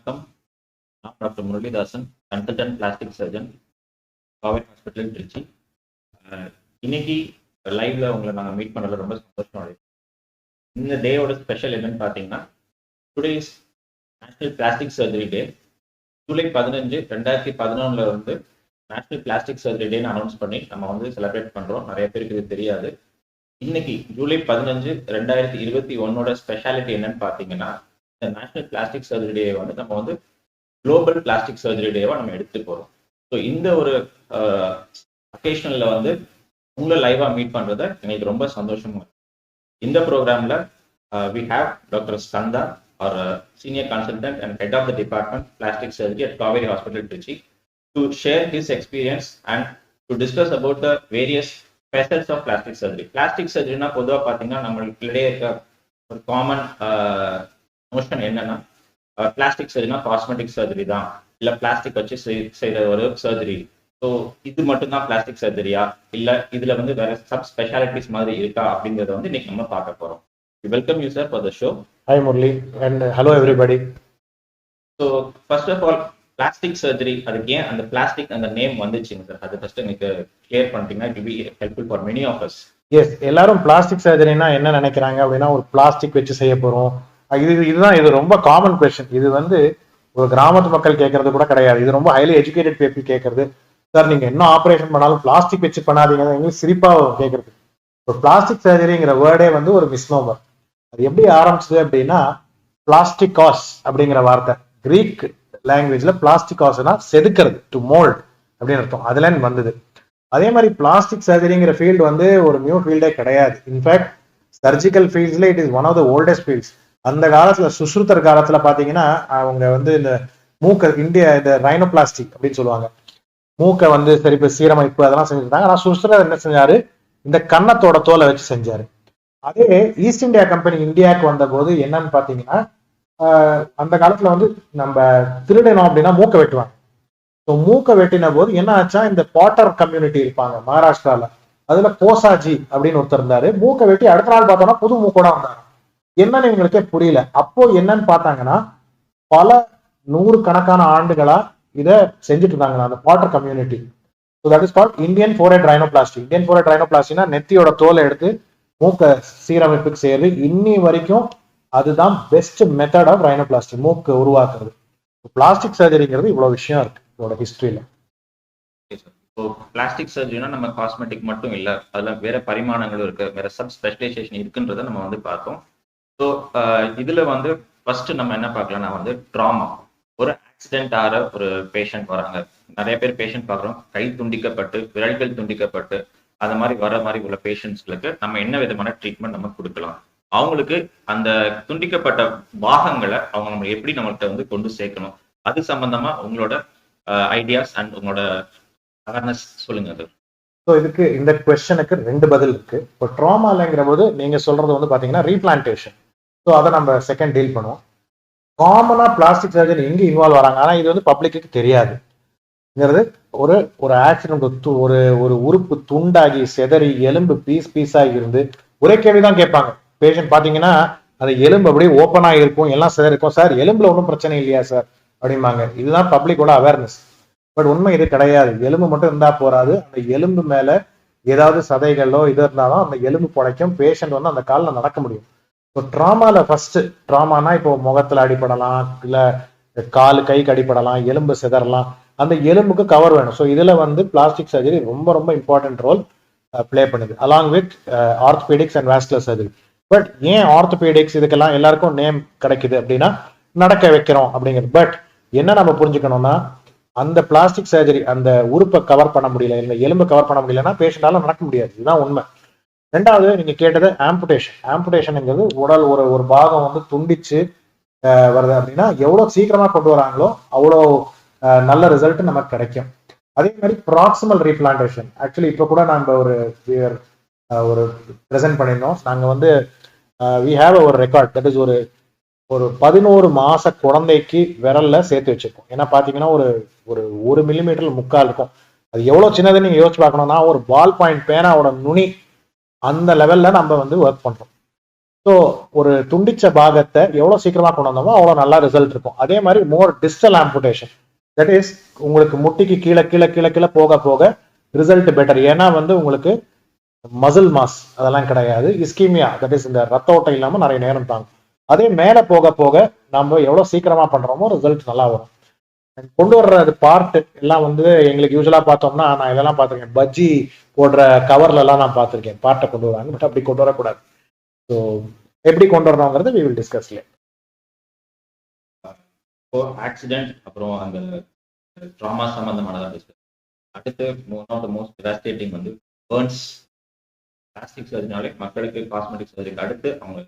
வணக்கம். நான் doctor Muralidasan, consultant plastic surgeon, Kauvery hospital Trichy. இன்னைக்கு லைவ்ல உங்களை நாங்கள் மீட் பண்ணல ரொம்ப சந்தோஷம் அடையும். இந்த டேயோட ஸ்பெஷல் என்னன்னு பார்த்தீங்கன்னா, today is national plastic surgery டே. ஜூலை 15, 2011 வந்து நேஷனல் பிளாஸ்டிக் சர்ஜரி டேன்னு அனௌன்ஸ் பண்ணி நம்ம வந்து செலிப்ரேட் பண்ணுறோம். நிறைய பேருக்கு இது தெரியாது. இன்னைக்கு ஜூலை 15, 2021 ஸ்பெஷாலிட்டி என்னன்னு பார்த்தீங்கன்னா, இந்த நேஷனல் பிளாஸ்டிக் சர்ஜரி டே வந்து நம்ம வந்து குளோபல் பிளாஸ்டிக் சர்ஜரி டேவா நம்ம எடுத்து போறோம். ஸோ இந்த ஒரு அக்கேஷனில் வந்து உங்களை லைவா மீட் பண்றத எனக்கு ரொம்ப சந்தோஷமா இருக்கு. இந்த ப்ரோக்ராம்ல we have doctor Skanda, our senior consultant and head of the department plastic surgery at Kaveri Hospital Trichy, to share his experience and to discuss about the various facets of plastic surgery. Plastic surgery na பொதுவா பாத்தீங்கன்னா நம்மளுக்கிடையே இருக்க ஒரு common notion என்னன்னா, plastic சர்ஜரினா cosmetic surgery தான், இல்ல plastic வச்சு செய்யற ஒரு சர்ஜரி. ஸோ இது மட்டும் தான் பிளாஸ்டிக் சர்ஜரியா, இல்ல இதுல வந்து வேற சப் ஸ்பெஷாலிட்டிஸ் மாதிரி இருக்கா அப்படிங்கறத வந்து இன்னைக்கு நம்ம பார்க்க போறோம். Welcome you sir for the show. Hi Murli and hello everybody. So first of all, plastic surgery, அதுக்கு ஏன் அந்த பிளாஸ்டிக் அந்த நேம் வந்துச்சுங்க சார், அது ஃபர்ஸ்ட் எனக்கு கிளியர் பண்ணிட்டீங்கன்னா it will be helpful for many of us. Yes, எல்லாரும் plastic சர்ஜரினா என்ன நினைக்கிறாங்க அப்படின்னா, ஒரு பிளாஸ்டிக் வச்சு செய்ய போறோம். இது ரொம்ப காமன் கொஸ்டின். இது வந்து ஒரு கிராமத்து மக்கள் கேட்கறது கூட கிடையாது. இது ரொம்ப ஹைலி எஜுகேட்டட் பீப்புள் கேட்கறது. சார் நீங்க என்ன ஆப்ரேஷன் பண்ணாலும் பிளாஸ்டிக் வச்சு பண்ணாதீங்க, எங்களுக்கு சிரிப்பா கேட்கறது. ஒரு பிளாஸ்டிக் சர்ஜரிங்கிற வேர்டே வந்து ஒரு மிஸ்னோமர். அது எப்படி ஆரம்பிச்சது அப்படின்னா, பிளாஸ்டிகாஸ் அப்படிங்கிற வார்த்தை, கிரீக் லாங்குவேஜ்ல பிளாஸ்டிகாஸ்னா செதுக்கிறது, டு மோல்ட் அப்படின்னு அர்த்தம். அதுல வந்தது. அதே மாதிரி பிளாஸ்டிக் சர்ஜரிங்கிற ஃபீல்டு வந்து ஒரு நியூ ஃபீல்டே கிடையாது. இன்ஃபேக்ட் சர்ஜிக்கல் ஃபீல்ட்ஸ்ல it is one of the oldest fields. அந்த காலத்துல சுஷ்ருதர் காலத்துல பாத்தீங்கன்னா, அவங்க வந்து இந்த இந்த ரைனோபிளாஸ்டிக் அப்படின்னு சொல்லுவாங்க, மூக்கை வந்து சரி சீரமைப்பு அதெல்லாம் செஞ்சுருந்தாங்க. ஆனா சுஷ்ருதர் என்ன செஞ்சாரு, இந்த கன்னத்தோட தோலை வச்சு செஞ்சாரு. அதே ஈஸ்ட் இந்தியா கம்பெனி இந்தியாவுக்கு வந்த போது என்னன்னு பாத்தீங்கன்னா, அந்த காலத்துல வந்து நம்ம திருடணும் அப்படின்னா மூக்கை வெட்டுவாங்க. மூக்கை வெட்டின போது என்ன ஆச்சா, இந்த பாட்டர் கம்யூனிட்டி இருப்பாங்க மகாராஷ்டிரால, அதுல கோசாஜி அப்படின்னு ஒருத்தர் இருந்தாரு. மூக்கை வெட்டி அடுத்த நாள் பார்த்தோம்னா புது மூக்கோட வந்தாங்க. என்னன்னு எங்களுக்கே புரியல. அப்போ என்னன்னு பார்த்தாங்கன்னா, பல 100 கணக்கான ஆண்டுகளா இதை செஞ்சுட்டு இருந்தாங்க அந்த Potter community. So that is called Indian forehead rhinoplasty. Indian forehead rhinoplasty நெத்தியோட தோலை எடுத்து மூக்கை சீரமைப்புக்கு செய்யறது. இன்னி வரைக்கும் அதுதான் பெஸ்ட் மெத்தட் ஆஃப் ரைனோபிளாஸ்டி, மூக்கு உருவாக்குறது. பிளாஸ்டிக் சர்ஜரிங்கிறது இவ்வளவு விஷயம் இருக்கு இதோட ஹிஸ்டரியில. இப்போ பிளாஸ்டிக் சர்ஜரினா நம்ம காஸ்மெட்டிக் மட்டும் இல்ல, அதுல வேற பரிமாணங்களும் இருக்கு, வேற சப் ஸ்பெஷலைசேஷன் இருக்குன்றத நம்ம வந்து பார்த்தோம். ஸோ இதுல வந்து ஃபர்ஸ்ட் நம்ம என்ன பார்க்கலாம்னா வந்து ட்ராமா. ஒரு ஆக்சிடென்ட் ஆகிற ஒரு பேஷண்ட் வராங்க, நிறைய பேர் பேஷண்ட் பார்க்குறோம், கை துண்டிக்கப்பட்டு விரல்கள் துண்டிக்கப்பட்டு அது மாதிரி வர மாதிரி உள்ள பேஷண்ட்ஸ்களுக்கு நம்ம என்ன விதமான ட்ரீட்மெண்ட் நம்ம கொடுக்கலாம், அவங்களுக்கு அந்த துண்டிக்கப்பட்ட பாகங்களை அவங்க நம்ம எப்படி நம்மள்கிட்ட வந்து கொண்டு சேர்க்கணும், அது சம்பந்தமா உங்களோட ஐடியாஸ் அண்ட் உங்களோட அவேர்னஸ் சொல்லுங்க. அது ஸோ இதுக்கு இந்த கொஸ்டனுக்கு 2 பதில் இருக்கு. இப்போ ட்ராமாலங்கிற போது நீங்க சொல்றது வந்து பாத்தீங்கன்னா ரீபிளான்டேஷன். ஸோ அதை நம்ம செகண்ட் டீல் பண்ணுவோம். காமனா பிளாஸ்டிக் சர்ஜரி எங்க இன்வால்வ் வராங்க, ஆனா இது வந்து பப்ளிக்கு தெரியாது. ஒரு ஆக்சிடென்ட், ஒரு உறுப்பு துண்டாகி செதறி எலும்பு பீஸாகி இருந்து ஒரே கேள்விதான் கேட்பாங்க பேஷண்ட். பாத்தீங்கன்னா அந்த எலும்பு அப்படியே ஓப்பன் ஆகி இருக்கும், எல்லாம் செதறி இருக்கும். சார் எலும்புல ஒன்றும் பிரச்சனை இல்லையா சார் அப்படிம்பாங்க. இதுதான் பப்ளிக்கோட அவேர்னஸ். பட் உண்மை இது கிடையாது. எலும்பு மட்டும் இருந்தா போறாது, அந்த எலும்பு மேல ஏதாவது சதைகளோ இது இருந்தாலும் அந்த எலும்பு புடைக்கும், பேஷண்ட் வந்து அந்த காலில் நடக்க முடியும். இப்போ ட்ராமால ஃபர்ஸ்ட் ட்ராமானா இப்போ முகத்துல அடிப்படலாம், இல்ல காலு கைக்கு அடிப்படலாம், எலும்பு சிதறலாம், அந்த எலும்புக்கு கவர் வேணும். ஸோ இதுல வந்து பிளாஸ்டிக் சர்ஜரி ரொம்ப ரொம்ப இம்பார்ட்டன்ட் ரோல் பிளே பண்ணுது, along with orthopaedics and vascular surgery. But ஏன் ஆர்த்தோபெடிக்ஸ் இதுக்கெல்லாம் எல்லாருக்கும் நேம் கிடைக்குது அப்படின்னா, நடக்க வைக்கிறோம் அப்படிங்கிறது. பட் என்ன நம்ம புரிஞ்சுக்கணும்னா, அந்த பிளாஸ்டிக் சர்ஜரி அந்த உறுப்பை கவர் பண்ண முடியல, இல்லை எலும்பு கவர் பண்ண முடியலன்னா பேஷண்டால நடக்க முடியாது. இதுதான் உண்மை. ரெண்டாவது நீங்க கேட்டது ஆம்புடேஷன். ஆம்புடேஷன்ங்கிறது உடல் ஒரு பாகம் வந்து துண்டிச்சு வருது அப்படின்னா எவ்வளவு சீக்கிரமா கொண்டு வராங்களோ அவ்வளோ நல்ல ரிசல்ட் நமக்கு கிடைக்கும். அதே மாதிரி ப்ராக்சிமல் ரீபிளான்டேஷன். ஆக்சுவலி இப்போ கூட நாங்கள் ஒரு ப்ரெசென்ட் பண்ணியிருந்தோம். நாங்கள் வந்து வி ஹேவ் ஒரு ரெக்கார்ட், தட் இஸ் ஒரு 11 மாச குழந்தைக்கு விரல்ல சேர்த்து வச்சிருக்கோம். ஏன்னா பாத்தீங்கன்னா ஒரு 1 மில்லிமீட்டர் முக்கால் இருக்கும். அது எவ்வளவு சின்னதுன்னு நீங்க யோசிச்சு பார்க்கணும்னா, ஒரு பால் பாயிண்ட் பேனாவோட நுனி அந்த லெவல்ல நம்ம வந்து ஒர்க் பண்றோம். ஸோ ஒரு துண்டிச்ச பாகத்தை எவ்வளோ சீக்கிரமாக கொண்டு வந்தோமோ அவ்வளோ நல்லா ரிசல்ட் இருக்கும். அதே மாதிரி மோர் டிஸ்டல் ஆம்புடேஷன், தட் இஸ் உங்களுக்கு முட்டிக்கு கீழே கீழே கீழே கீழே போக போக ரிசல்ட் பெட்டர். ஏன்னா வந்து உங்களுக்கு மசில் மாஸ் அதெல்லாம் கிடையாது, இஸ்கீமியா தட் இஸ் இந்த ரத்த ஓட்டம் இல்லாமல் நிறைய நேரம் தாங்கும். அதே மேலே போக போக நம்ம எவ்வளோ சீக்கிரமாக பண்ணுறோமோ ரிசல்ட் நல்லா வரும். கொண்டு வர்றது பார்ட் எல்லாம் வந்து எங்களுக்கு யூஸ்வலா பார்த்தோம்னா, நான் இதெல்லாம் பார்த்துருக்கேன், பஜ்ஜி போடுற கவர்ல எல்லாம் நான் பார்த்துருக்கேன் பார்ட்டை கொண்டு வராங்க. பட் அப்படி கொண்டு வரக்கூடாது. ஸோ எப்படி கொண்டு வரணுங்கிறது we will discuss later. Accident அப்புறம் அந்த ட்ராமா சம்பந்தமானதான் டிஸ்கஸ். அடுத்து ஒன் ஆஃப் த மோஸ்ட் டெவாஸ்டேட்டிங் வந்து பர்ன்ஸ். பிளாஸ்டிக் சர்ஜரினாலே மக்களுக்கு காஸ்மெட்டிக் சர்ஜரிக்கு அடுத்து அவங்க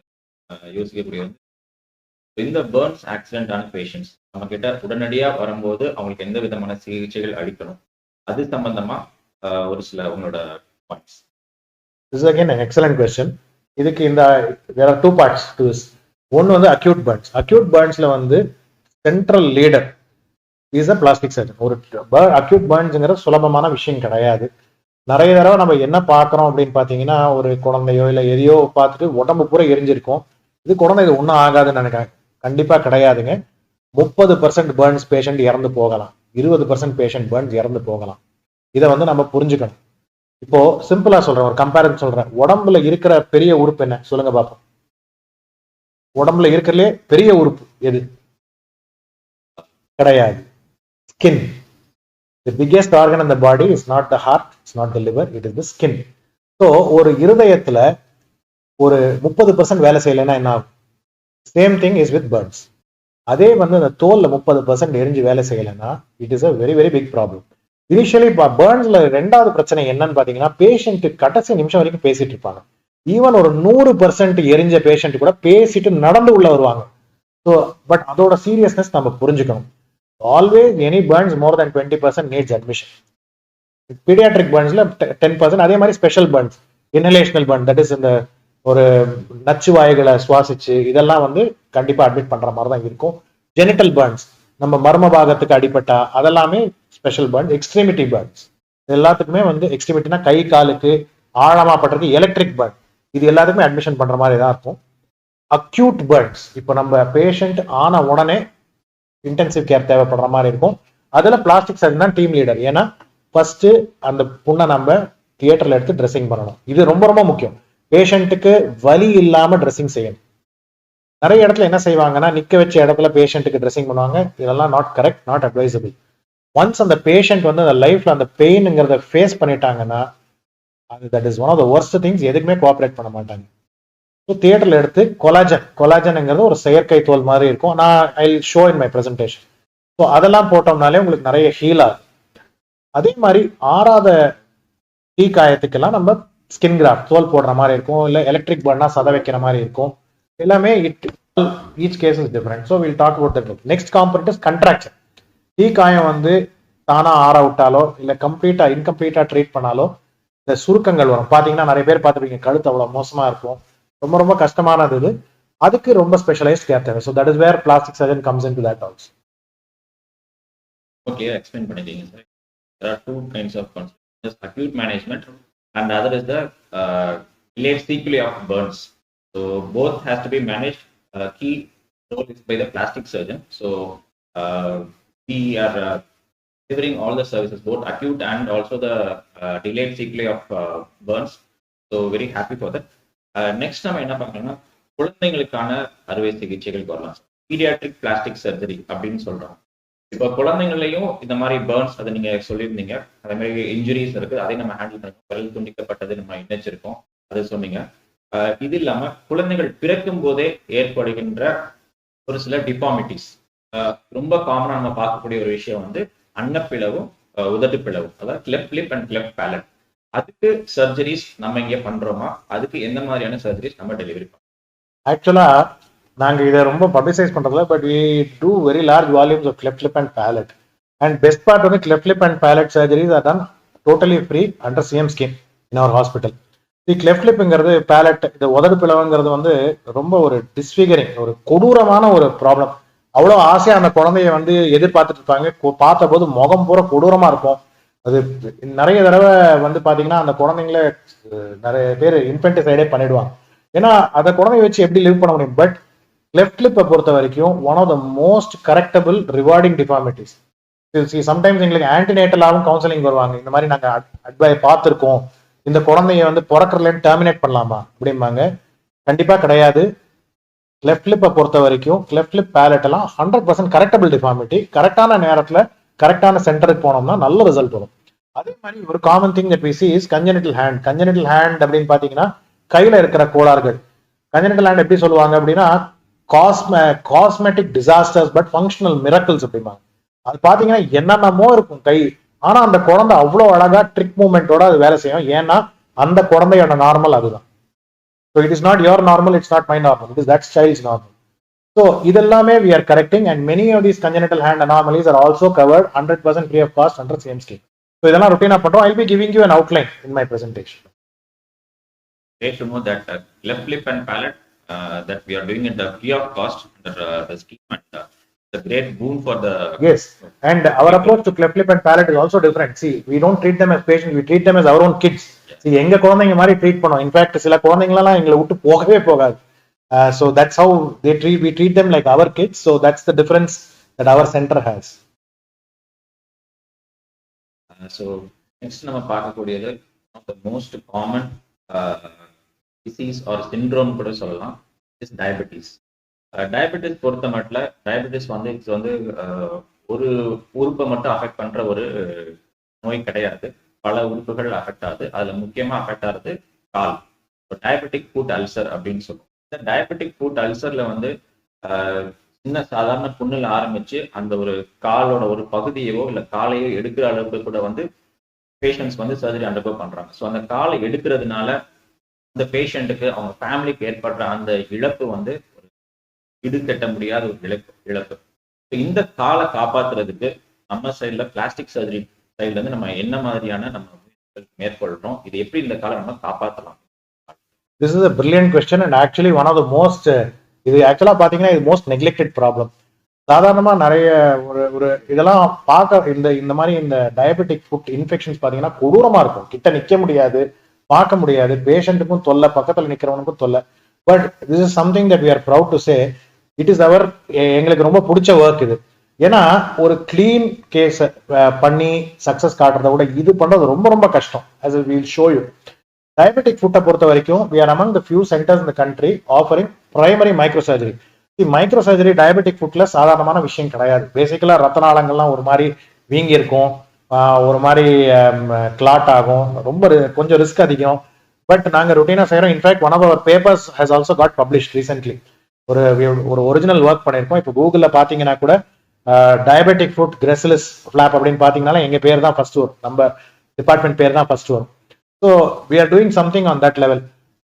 யோசிக்கக்கூடிய வந்து இந்த பர்ன்ஸ் ஆக்சிடென்டான பேஷண்ட்ஸ் நம்ம கிட்ட உடனடியா வரும்போது அவங்களுக்கு எந்த விதமான சிகிச்சைகள் அளிக்கணும், அது சம்பந்தமா ஒரு சில உங்களோட points. This is again an excellent question. இதுக்கு இந்த there are two parts to this. ஒன்று வந்து acute burns. acute burnsல வந்து central leader is a plastic surgeon. ஒரு acute burnsங்கிறது சுலபமான விஷயம் கிடையாது. நிறைய தடவை நம்ம என்ன பார்க்குறோம் அப்படின்னு பார்த்தீங்கன்னா, ஒரு குழந்தையோ இல்லை எதையோ பார்த்துட்டு உடம்பு பூரா எரிஞ்சிருக்கும். இது குழந்தை இது ஒன்றும் ஆகாதுன்னு நினைக்கிறேன். கண்டிப்பாக கிடையாதுங்க. 30% பர்ன்ஸ் பேஷண்ட் இறந்து போகலாம், 20% பேஷண்ட் பர்ன்ஸ் இறந்து போகலாம். இதை வந்து நம்ம புரிஞ்சுக்கணும். இப்போ சிம்பிளா சொல்றேன், ஒரு கம்பேரிசன் சொல்றேன். உடம்புல இருக்கிற பெரிய உறுப்பு என்ன சொல்லுங்க பார்ப்போம். உடம்புல இருக்கிறதுலே பெரிய உறுப்பு எது? கிடையாது, skin. The biggest organ in the body is not the heart, it's not the liver, it is the skin. So ஒரு இருதயத்துல ஒரு 30% வேலை செய்யலைன்னா என்ன ஆகும்? Same thing is with burns. அதே வந்து அந்த தோல்ல 30% எரிஞ்சு வேலை செய்யலைன்னா it is a very very big problem. Initially பர்ன்ஸ்ல ரெண்டாவது பிரச்சனை என்னன்னு பாத்தீங்கன்னா, பேஷண்ட் கடைசி நிமிஷம் வரைக்கும் பேசிட்டு இருப்பாங்க. ஈவன் ஒரு 100% எரிஞ்ச பேஷண்ட் கூட பேசிட்டு நடந்து உள்ள வருவாங்க. ஸோ பட் அதோட சீரியஸ்னஸ் நம்ம புரிஞ்சுக்கணும். Always any burns more than 20% needs admission. Paediatric பர்ன்ஸ்ல 10%. அதே மாதிரி special burns, inhalational burn, that is இந்த ஒரு நச்சு வாய்களை சுவாசிச்சு இதெல்லாம் வந்து கண்டிப்பா அட்மிட் பண்ற மாதிரி தான் இருக்கும். ஜெனிட்டல் பர்ன்ஸ், நம்ம மர்ம பாகத்துக்கு அடிபட்டா அதெல்லாமே ஸ்பெஷல் பர்ன்ஸ். எக்ஸ்ட்ரீமிட்டி பர்ன்ஸ், எல்லாத்துக்குமே வந்து எக்ஸ்ட்ரீமிட்டினா கை காலுக்கு ஆழமா பண்றது எலக்ட்ரிக் பர்ன், இது எல்லாத்துக்குமே அட்மிஷன் பண்ற மாதிரி தான் இருக்கும். அக்யூட் பர்ன்ஸ், இப்போ நம்ம பேஷண்ட் ஆன உடனே இன்டென்சிவ் கேர் தேவைப்படுற மாதிரி இருக்கும். அதுல பிளாஸ்டிக் சர்ஜன் தான் டீம் லீடர். ஏன்னா ஃபர்ஸ்ட் அந்த புண்ணை நம்ம தியேட்டர்ல எடுத்து ட்ரெஸ்ஸிங் பண்ணணும். இது ரொம்ப ரொம்ப முக்கியம். பேஷண்ட்டுக்கு வலி இல்லாம ட்ரெஸ்ஸிங் செய்யணும். நிறைய இடத்துல என்ன செய்வாங்கன்னா, நிக்க வச்ச இடத்துல பேஷண்ட்டுக்கு ட்ரெஸ்ஸிங் பண்ணுவாங்க. இதெல்லாம் not correct, not advisable. Once அந்த பேஷண்ட் வந்து அந்த லைஃப்ல அந்த பெயின்ங்கிறத ஃபேஸ் பண்ணிட்டாங்கன்னா அது that is one of the worst things. எதுக்குமே கோஆப்ரேட் பண்ண மாட்டாங்க. ஸோ தியேட்டர்ல எடுத்து கொலாஜன்ங்கிறது ஒரு செயற்கை தோல் மாதிரி இருக்கும். நான் I show in my presentation. So அதெல்லாம் போட்டோம்னாலே உங்களுக்கு நிறைய ஹீல் ஆகும். அதே மாதிரி ஆறாத தீ காயத்துக்கெல்லாம் நம்ம ஸ்கின் கிராஃப்ட் தோல் போடுற மாதிரி இருக்கும். இல்லை எலக்ட்ரிக் பர்னா சத வைக்கிற மாதிரி இருக்கும். எல்லாமே each case is different. So will talk about that. Next component is contraction. தீ காயம் வந்து தானா ஆற விட்டாலோ இல்லை இன்கம்ப்ளீட்டா ட்ரீட் பண்ணாலோ இந்த சுருக்கங்கள் வரும். பாத்தீங்கன்னா நிறைய பேர் பார்த்துருப்பீங்க, கழுத்து அவ்வளவு மோசமா இருக்கும், ரொம்ப ரொம்ப கஷ்டமானது. இது அதுக்கு ரொம்ப ஸ்பெஷலைஸ்ட் கேர் தேவை. So that is where plastic surgeon comes in to that also. Okay, explain பண்ணிட்டீங்க sir. There are two kinds of concerns, acute management and the other is the delayed sequelae of burns. So both has to be managed. Key role is by the plastic surgeon. So we are delivering all the services, both acute and also the delayed sequelae of burns. So very happy for that. Next நம்ம என்ன பார்க்கணும்னா, குழந்தைங்களுக்கான அறுவை சிகிச்சைகள் வரலாம். Paediatric plastic surgery அப்படின்னு சொல்றோம். இப்போ குழந்தைங்களையும் இந்த மாதிரி பர்ன்ஸ், அதை நீங்க சொல்லியிருந்தீங்க, அதே மாதிரி இன்ஜுரிஸ் இருக்கு, அதை நம்ம ஹேண்டில் பண்ணணும். விரல் துண்டிக்கப்பட்டது நம்ம இணைச்சிருக்கோம், அதை சொன்னீங்க. இது இல்லாம குழந்தைகள் பிறக்கும் போதே ஏற்படுகின்ற ஒரு சில டிஃபார்மிட்டிஸ், ரொம்ப காமனா நம்ம பார்க்கக்கூடிய ஒரு விஷயம் வந்து அன்னப்பிளவும் உதட்டு பிளவும், அதாவது cleft lip and cleft palate. அதுக்கு சர்ஜரிஸ் நம்ம இங்கே பண்றோமா? அதுக்கு எந்த மாதிரியான சர்ஜரிஸ் நம்ம டெலிவரி பண்ணோம்? ஆக்சுவலா நாங்க இதை ரொம்ப பப்ளிசைஸ் பண்றதுல, but we do very large volumes of cleft lip and palate. And best part வந்து cleft lip and palate surgeries are done totally free under CM scheme in our hospital. The cleft lipங்கிறது palate, இந்த உதடு பிளவுங்கிறது வந்து ரொம்ப ஒரு டிஸ்ஃபிகரிங், ஒரு கொடூரமான ஒரு problem. அவ்வளோ ஆசையா அந்த குழந்தைய வந்து எதிர்பார்த்துட்டு இருப்பாங்க. பார்த்த போது முகம் பூரா கொடூரமா இருக்கும். அது நிறைய தடவை வந்து பாத்தீங்கன்னா அந்த குழந்தைங்கள நிறைய பேர் இன்ஃபென்டிசைடே பண்ணிடுவாங்க. ஏன்னா அதை குழந்தைய வச்சு எப்படி லிவ் பண்ண முடியும். பட் லெஃப்ட் லிப்பை பொறுத்த வரைக்கும் one of the most correctable rewarding deformities. Sometimes எங்களுக்கு ஆன்டினேட்டலாகவும் கவுன்சிலிங் வருவாங்க. இந்த மாதிரி நாங்கள் பார்த்துருக்கோம், இந்த குழந்தைய வந்து பிறக்கிறதுலேருந்து டெர்மினேட் பண்ணலாமா அப்படிம்பாங்க. கண்டிப்பா கிடையாது. லெஃப்ட் லிப்பை பொறுத்த வரைக்கும் லெஃப்ட் லிப் பேலட் எல்லாம் 100% கரெக்டபிள் டிஃபார்மிட்டி. கரெக்டான நேரத்தில் கரெக்டான சென்டருக்கு போனோம்னா நல்ல ரிசல்ட் வரும். அதே மாதிரி ஒரு common thing that we see is congenital hand. congenital hand அப்படின்னு பார்த்தீங்கன்னா கையில இருக்கிற கோளாறுகள். congenital hand எப்படி சொல்லுவாங்க அப்படின்னா cosmetic disasters but functional miracles அப்படிம்பாங்க. அது பார்த்தீங்கன்னா என்னென்னமோ இருக்கும் கை, ஆனா அந்த குழந்தை அவ்வளோ அழகா ட்ரிக் மூவ்மெண்ட்டோட அது வேலை செய்யும். ஏன்னா அந்த குழந்தையோட நார்மல் அதுதான். So it is not your normal, it's not my normal, it is that child's normal. So இதெல்லாமே we are correcting and many of these congenital hand anomalies are also covered 100% free of cost under same scheme. So இதெல்லாம் ரொட்டீனா பண்றோம். I'll be giving you an outline in my presentation. Great to know that left lip and palate that we are doing it free of cost under the scheme, and it's a great boon for the. Yes, and our approach to cleft lip and palate is also different. See, we don't treat them as patients, we treat them as our own kids. See, எங்க குழந்தைங்க மாதிரி treat பண்ணோம். In fact சில குழந்தைங்களெல்லாம் எங்களை விட்டு போகவே போகாது. So that's how we treat them like our kids. So that's the difference that our center has. So next நம்ம பார்க்கக்கூடியது one of the most common disease or syndrome கூட சொல்லலாம், is diabetes. டயபெட்டிஸ் பொறுத்த மட்டும் டயபெட்டிஸ் வந்து இது வந்து ஒரு உறுப்பை மட்டும் அஃபெக்ட் பண்ற ஒரு நோய் கிடையாது. பல உறுப்புகள் அஃபெக்ட் ஆகுது. அதுல முக்கியமா அஃபெக்ட் ஆகுது கால். டயபெட்டிக் ஃபுட் அல்சர் அப்படின்னு சொல்லுவோம். இந்த டயபெட்டிக் ஃபுட் அல்சர்ல வந்து சின்ன சாதாரண புண்ணுல ஆரம்பிச்சு அந்த ஒரு காலோட ஒரு பகுதியவோ இல்லை காலையோ எடுக்கிற அளவுக்கு கூட வந்து பேஷண்ட்ஸ் வந்து சர்ஜரி அண்டர்கோ பண்றாங்க. ஸோ அந்த காலை எடுக்கிறதுனால அந்த பேஷண்ட்டுக்கு அவங்க ஃபேமிலிக்கு ஏற்படுற அந்த இழப்பு வந்து ஒரு கட்ட முடியாத ஒரு இழப்பு. இந்த காலை காப்பாத்துறதுக்கு நம்ம சைட்ல பிளாஸ்டிக் சர்ஜரி சைட்ல இருந்து நம்ம என்ன மாதிரியான நம்ம மேற்கொள்றோம், இது எப்படி இந்த காலை நம்ம காப்பாற்றலாம்? This is a brilliant question and actually one of the most இது ஆக்சுவலா பாத்தீங்கன்னா இது மோஸ்ட் நெக்லெக்டட் ப்ராப்ளம். சாதாரணமா நிறைய ஒரு இதெல்லாம் பார்க்க இந்த மாதிரி இந்த டயபெட்டிக் ஃபுட் இன்ஃபெக்ஷன்ஸ் பாத்தீங்கன்னா கொடூரமா இருக்கும். கிட்ட நிக்க முடியாது, பார்க்க முடியாது, பேஷண்ட்டுக்கும் தொல்லை, பக்கத்துல நிக்கிறவனுக்கும் தொல்லை. But this is something that we are proud to say it is our, எங்களுக்கு ரொம்ப பிடிச்ச ஒர்க் இது. ஏன்னா ஒரு கிளீன் கேஸ் பண்ணி சக்சஸ் காட்டுறத விட இது பண்றது ரொம்ப ரொம்ப கஷ்டம். as we will show you. Diabetic ஃபுட்டை பொறுத்த வரைக்கும் we are among the few centers in the country offering primary microsurgery. Microsurgery diabetic ஃபுட்ல சாதாரணமான விஷயம் கிடையாது. பேசிக்கலா ரத்த நாளங்கள்லாம் ஒரு மாதிரி வீங்கி இருக்கும், ஒரு மாதிரி கிளாட் ஆகும், ரொம்ப கொஞ்சம் ரிஸ்க் அதிகம். பட் நாங்கள் ருட்டீனா செய்யறோம். In fact one of our papers has also got published recently. ஒரு ஒரிஜினல் ஒர்க் பண்ணியிருக்கோம். இப்போ கூகுளில் பார்த்தீங்கன்னா கூட டயபெட்டிக் ஃபுட் கிரெசிலிஸ் ஃபிளாப் அப்படின்னு பார்த்தீங்கன்னா எங்கள் பேர் தான் ஃபர்ஸ்ட் வரும், நம்ம டிபார்ட்மெண்ட் பேர் தான் ஃபர்ஸ்ட் வரும். So we are doing something on that level.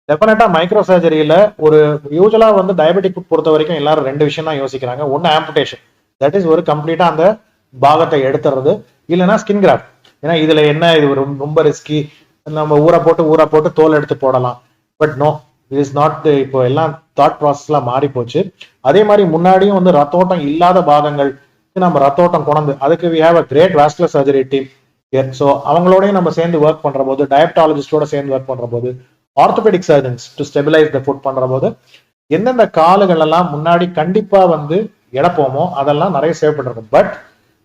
டெஃபினட்டா மைக்ரோ சர்ஜரியில ஒரு யூஸ்வலா வந்து டயபெட்டிக் ஃபுட் பொறுத்த வரைக்கும் எல்லாரும் ரெண்டு விஷயம் தான் யோசிக்கிறாங்க. ஒன்னு ஆம்புடேஷன், தட் இஸ் ஒரு கம்ப்ளீட்டா அந்த பாகத்தை எடுத்துறது, இல்லைன்னா ஸ்கின் கிராஃப்ட். ஏன்னா இதுல என்ன, இது ரொம்ப ரிஸ்கி, நம்ம ஊற போட்டு தோல் எடுத்து போடலாம். But no, it is not. இப்போ எல்லாம் தாட் ப்ராசஸ்லாம் மாறி போச்சு. அதே மாதிரி முன்னாடியும் வந்து ரத்தோட்டம் இல்லாத பாகங்களுக்கு நம்ம ரத்தோட்டம் கொண்டு, அதுக்கு we have a great vascular surgery team. So அவங்களோடய நம்ம சேர்ந்து ஒர்க் பண்ற போது, டயபெட்டாலஜிஸ்டோட சேர்ந்து ஒர்க் பண்ற போது, orthopaedic surgeons to stabilise the food பண்ற போது எந்தெந்த காலுகள் எல்லாம் முன்னாடி கண்டிப்பா வந்து இழப்போமோ அதெல்லாம் நிறைய சேவ் பண்ணிருக்கோம். பட்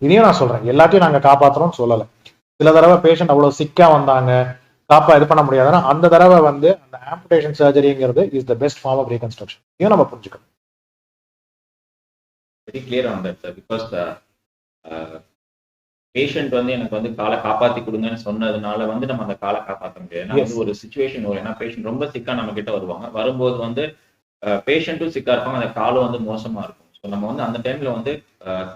இதையும் நான் சொல்றேன், எல்லாத்தையும் நாங்க காப்பாத்துறோம்னு சொல்லலை. சில தடவை பேஷண்ட் அவ்வளவு சிக்கா வந்தாங்க, இது பண்ண முடியாதுன்னா அந்த தடவை வந்து அந்த ஆம்புடேஷன் சர்ஜரிங்கிறது is the best form of reconstruction. இதையும் நம்ம புரிஞ்சுக்கணும். Very clear on that sir. Because patient வந்து எனக்கு வந்து காலை காப்பாத்தி கொடுங்கன்னு சொன்னதுனால வந்து நம்ம அந்த காலை காப்பாற்ற முடியாது. ஒரு சுச்சுவேஷன் வரும். ஏன்னா பேஷண்ட் ரொம்ப சிக்கா நம்ம கிட்ட வருவாங்க. வரும்போது வந்து பேஷண்ட்டும் சிக்கா இருப்பாங்க, அந்த காலம் வந்து மோசமா இருக்கும். ஸோ நம்ம வந்து அந்த டைம்ல வந்து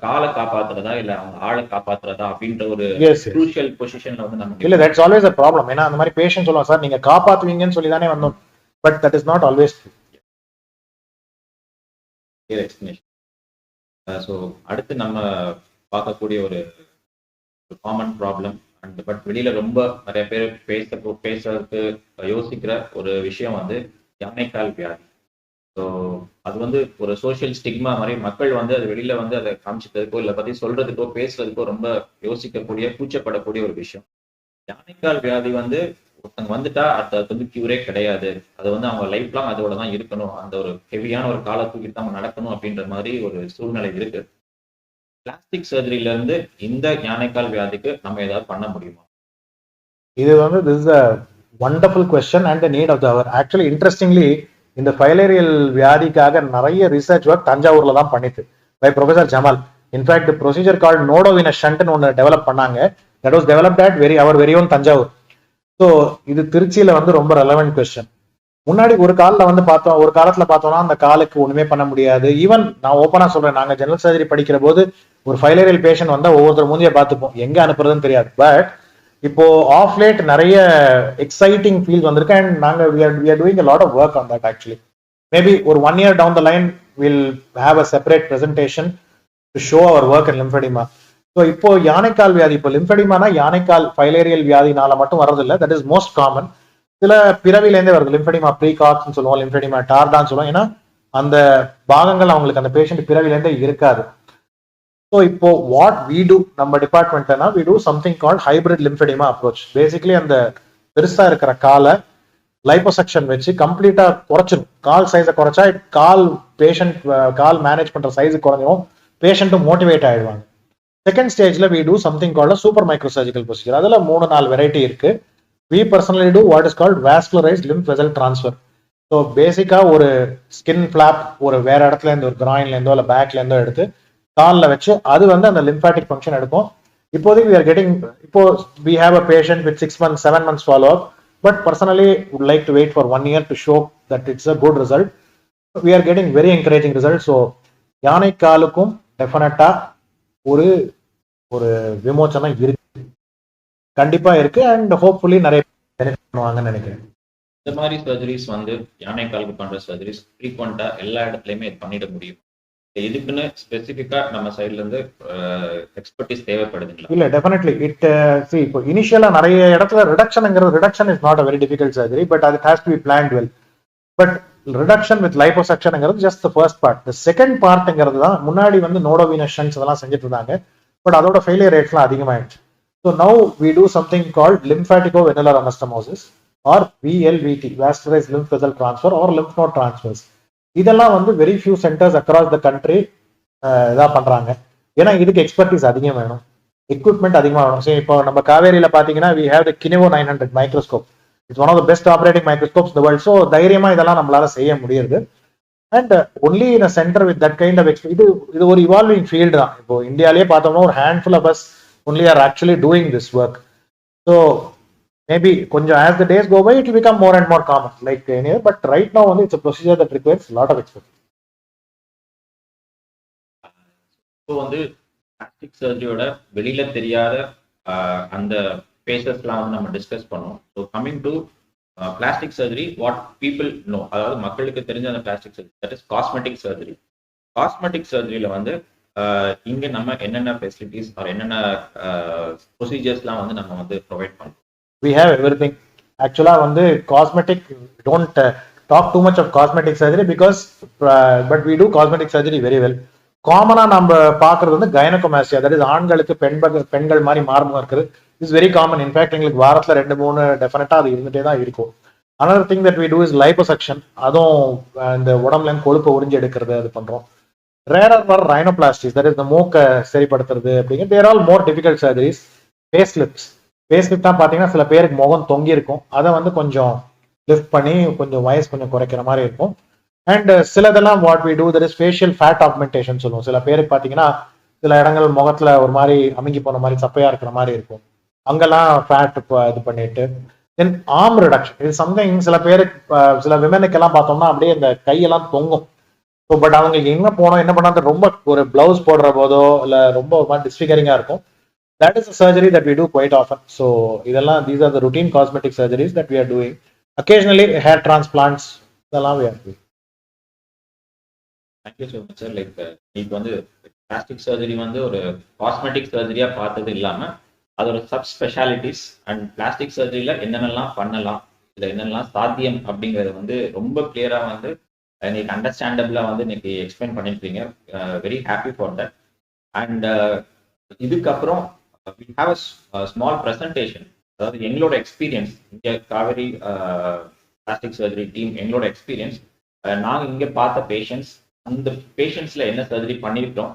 காலை காப்பாத்துறதா இல்ல அவங்க ஆளை காப்பாத்துறதா அப்படின்ற ஒரு க்ரூஷியல் பொசிஷன்ல வந்து நம்ம இல்ல. That's always a problem. ஏன்னா அந்த மாதிரி பேஷண்ட் சொல்லுவாங்க, சார் நீங்க காப்பாத்துவீங்கன்னு சொல்லி தானே வந்தோம். But that is not always true. Explanation. So அடுத்து நம்ம பார்க்கக்கூடிய ஒரு காமன் ப்ராப்ளம் அண்ட் பட் வெளியில ரொம்ப நிறைய பேர் பேசுறதுக்கு யோசிக்கிற ஒரு விஷயம் வந்து யானைக்கால் வியாதி. ஸோ அது வந்து ஒரு சோசியல் ஸ்டிக்மா மாதிரி மக்கள் வந்து அது வெளியில வந்து அதை காமிச்சிக்கிறதுக்கோ இல்லை பத்தி சொல்றதுக்கோ பேசுறதுக்கோ ரொம்ப யோசிக்கக்கூடிய கூச்சப்படக்கூடிய ஒரு விஷயம். யானைக்கால் வியாதி வந்து ஒருத்தங்க வந்துட்டா அது வந்து கியூரே கிடையாது, அது வந்து அவங்க லைஃப் லாங் அதோட தான் இருக்கணும், அந்த ஒரு ஹெவியான ஒரு காலை தூக்கிட்டு தான் அவங்க நடக்கணும் அப்படின்ற மாதிரி ஒரு சூழ்நிலை இருக்கு. பிளாஸ்டிக் சர்ஜரியில இருந்து இந்த யானைக்கால் வியாதிக்கு நம்ம ஏதாவது பண்ண முடியுமா? இது வந்து this is a wonderful question and the need of the hour. Actually, interestingly, இந்த ஃபைலேரியல் வியாதிக்காக நிறைய ரிசர்ச் ஒர்க் தஞ்சாவூர்ல தான் பண்ணிட்டு by professor Jamal. In fact procedure called நோடோவின ஷண்ட்னு ஒன்று டெவலப் பண்ணாங்க. That was developed at our very own Thanjavur. So இது திருச்சியில வந்து ரொம்ப ரெலவென்ட் கொஸ்டின். முன்னாடி ஒரு காலத்துல பார்த்தோம்னா அந்த காலுக்கு ஒண்ணுமே பண்ண முடியாது. ஈவன் நான் ஓப்பனா சொல்றேன், நாங்க ஜெனரல் சர்ஜரி படிக்கிற போது ஒரு ஃபைலேரியல் பேஷண்ட் வந்தா ஒவ்வொருத்தர் மூஞ்சியை பார்த்துப்போம், எங்க அனுப்புறதுன்னு தெரியாது. பட் இப்போ ஆஃப் லேட் நிறைய எக்ஸைட்டிங் ஃபீல்ட் வந்திருக்கு அண்ட் நாங்க we are doing a lot of work on that actually. Maybe ஒரு 1 year down the line we'll have a separate presentation to show our work in lymphedema. So இப்போ யானைக்கால் வியாதி, இப்போ லிம்ஃபெடிமானா யானைக்கால் filarial வியாதினால மட்டும் வர்றதில்லை, that is most common. சில பிறவிலேருந்தே வருது. லிம்ஃபெடிமா ப்ரீகாக்ஸ்னு சொல்லுவோம், லிம்ஃபெடிமா டார்டான்னு சொல்லுவோம். ஏன்னா அந்த பாகங்கள் அவங்களுக்கு அந்த பேஷண்ட் பிறவிலேருந்தே இருக்காது. ஸோ இப்போ வாட் வி டூ நம்ம டிபார்ட்மெண்ட்னா we do something called hybrid lymphoedema approach. Basically அந்த பெருசா இருக்கிற காலை லைப்போசெக்ஷன் வச்சு கம்ப்ளீட்டா குறைச்சிடும். கால் சைஸை குறைச்சா கால் மேனேஜ் பண்ற சைஸு குறைஞ்சிடும், பேஷண்ட்டும் மோட்டிவேட் ஆயிடுவாங்க. செகண்ட் ஸ்டேஜ்ல we do something called super micro surgical procedure. அதுல 3-4 வெரைட்டி இருக்கு. We personally do what is called vascularised lymph vessel transfer. So basically ஒரு ஸ்கின் ஃபிளாப் ஒரு வேற இடத்துல இருந்து, ஒரு கிராயின்ல இருந்தோ இல்லை பேக்ல இருந்தோ எடுத்து காலில் வச்சு அது வந்து அந்த லிம்ஃபாட்டிக் ஃபங்க்ஷன் எடுக்கும். இப்போதைக்கு we have a patient with 6 months 7 months follow up, but personally would like to wait for 1 year to show that it's a good result. We are getting very encouraging results. So யானை காலுக்கும் டெஃபினட்டா ஒரு ஒரு விமோச்சனம் இருக்கு, கண்டிப்பா இருக்கு. And hopefully நிறைய benefit பண்ணுவாங்கன்னு நினைக்கிறேன். இந்த மாதிரி சர்ஜரிஸ் வந்து யானை காலுக்கு பண்ற சர்ஜரிஸ் ஃப்ரீக்வெண்டா எல்லா இடத்துலயுமே பண்ணிட முடியும்? இதுக்குன்னு ஸ்பெசிஃபிக்கா நம்ம சைட்ல இருந்து எக்ஸ்பர்டீஸ் தேவைப்படுதுங்களா? இல்ல, டெஃபினெட்லி இட் இப்போ இனிஷியலா நிறைய இடத்துல reduction is not a very difficult surgery, but அது has to be planned well. But reduction with லைப்போசெக்ஷன்ங்கிறது just first part. The second பார்ட்ங்கிறது தான் முன்னாடி வந்து நோடோவீனஸ் ஷண்ட்ஸ் அதெல்லாம் செஞ்சுட்டு இருந்தாங்க, பட் அதோட ஃபெயிலியர் ரேட்ஸ்லாம் அதிகமாயிடுச்சு. So now we do something called lymphatico venular anastomosis or VLVT, vascularised lymph vessel transfer or lymph node transfers. இதெல்லாம் வந்து very few centres across the country இதாக பண்றாங்க. ஏன்னா இதுக்கு எக்ஸ்பர்டீஸ் அதிகம் வேணும், எக்யூப்மெண்ட் அதிகமாக வேணும். சரி, இப்போ நம்ம காவேரியில பாத்தீங்கன்னா we have the Kinevo 900 microscope. It's one of the best operating microscopes இந்த வேர்ல்ட். ஸோ தைரியமா இதெல்லாம் நம்மளால செய்ய முடியுது. And only in a centre with that kind of இது ஒரு இவால்விங் ஃபீல்டு தான். இப்போ இந்தியாலேயே பார்த்தோம்னா ஒரு handful of us only are actually doing this work. So maybe கொஞ்சம் as the days go by it will become more and more common like anywhere, but right now only it's a procedure that requires a lot of expertise. இப்போ வந்து plastic சர்ஜரியோட வெளியில தெரியாத அந்த பேசஸ்லாம் வந்து நம்ம discuss பண்ணோம். So coming to plastic surgery, what people know, அதாவது மக்களுக்கு தெரிஞ்ச அந்த plastic surgery, that is cosmetic surgery. Cosmetic சர்ஜரியில வந்து இங்க நம்ம என்னென்ன ஃபெசிலிட்டிஸ் ஆர் என்னென்ன ப்ரொசீஜர்ஸ்லாம் வந்து நம்ம வந்து ப்ரொவைட் பண்ணுறோம்? We have everything. Actually, வந்து cosmetic, don't talk too much of cosmetic surgery because but we do cosmetic surgery very well. காமனா நம்ம பாக்குறது வந்து கைனகோமாஸ்டியா, தட் இஸ் ஆண்களுக்கு பெண்கள் மாதிரி மார்பகம் இருக்குது. Is very common. இன்ஃபேக்ட் எங்களுக்கு வாரத்துல 2-3 டெஃபினட்டா அது இருந்துட்டே தான் இருக்கும். another thing that we do is liposuction. அதுவும் இந்த உடம்புல இருந்து கொழுப்பை உறிஞ்சி எடுக்கிறது அது பண்றோம். Rarer for rhinoplasties, that is இந்த மூக்கை சரிப்படுத்துறது அப்படிங்க. They're all more difficult surgeries. Face lift தான் பார்த்தீங்கன்னா சில பேருக்கு முகம் தொங்கி இருக்கும், அதை வந்து கொஞ்சம் லிஃப்ட் பண்ணி கொஞ்சம் வயசு கொஞ்சம் குறைக்கிற மாதிரி இருக்கும். அண்ட் சிலதெல்லாம் what we do that is facial fat augmentation சொல்லுவோம். சில பேருக்கு பார்த்தீங்கன்னா சில இடங்கள் முகத்துல ஒரு மாதிரி அமுங்கி போன மாதிரி சப்பையா இருக்கிற மாதிரி இருக்கும், அங்கெல்லாம் ஃபேட் இது பண்ணிட்டு. தென் ஆர்ம் ரிடக்ஷன், இது சம்திங் சில பேருக்கு சில விமனுக்கெல்லாம் பார்த்தோம்னா அப்படியே இந்த கையெல்லாம் தொங்கும். ஸோ பட் அவங்களுக்கு எங்கே போனோம் என்ன பண்ணால் ரொம்ப ஒரு பிளவுஸ் போடுற போதோ இல்லை ரொம்ப ஒரு மாதிரி டிஸ்ஃபிகரிங்காக இருக்கும். That is a surgery that we do quite often. So these are the routine cosmetic surgeries that we are doing. Occasionally hair transplants இதெல்லாம் we are doing. Thank you so much sir. Like இப்போ வந்து plastic surgery வந்து ஒரு cosmetic சர்ஜரியா பார்த்தது இல்லாம அதோட sub specialities and plastic சர்ஜரியில என்னென்னலாம் பண்ணலாம், இதுல என்னென்னலாம் சாத்தியம் அப்படிங்கறது வந்து ரொம்ப கிளியரா வந்து இன்னைக்கு அண்டர்ஸ்டாண்டபிளா வந்து இன்னைக்கு எக்ஸ்பிளைன் பண்ணிருக்கீங்க. Very happy for that. And இதுக்கப்புறம் we have a small presentation, அதாவது எங்களோட எக்ஸ்பீரியன்ஸ் இங்கே காவேரி பிளாஸ்டிக் சர்ஜரி டீம் எங்களோட எக்ஸ்பீரியன்ஸ் நாங்கள் இங்கே பார்த்த பேஷண்ட்ஸ் அந்த பேஷண்ட்ஸில் என்ன சர்ஜரி பண்ணியிருக்கிறோம்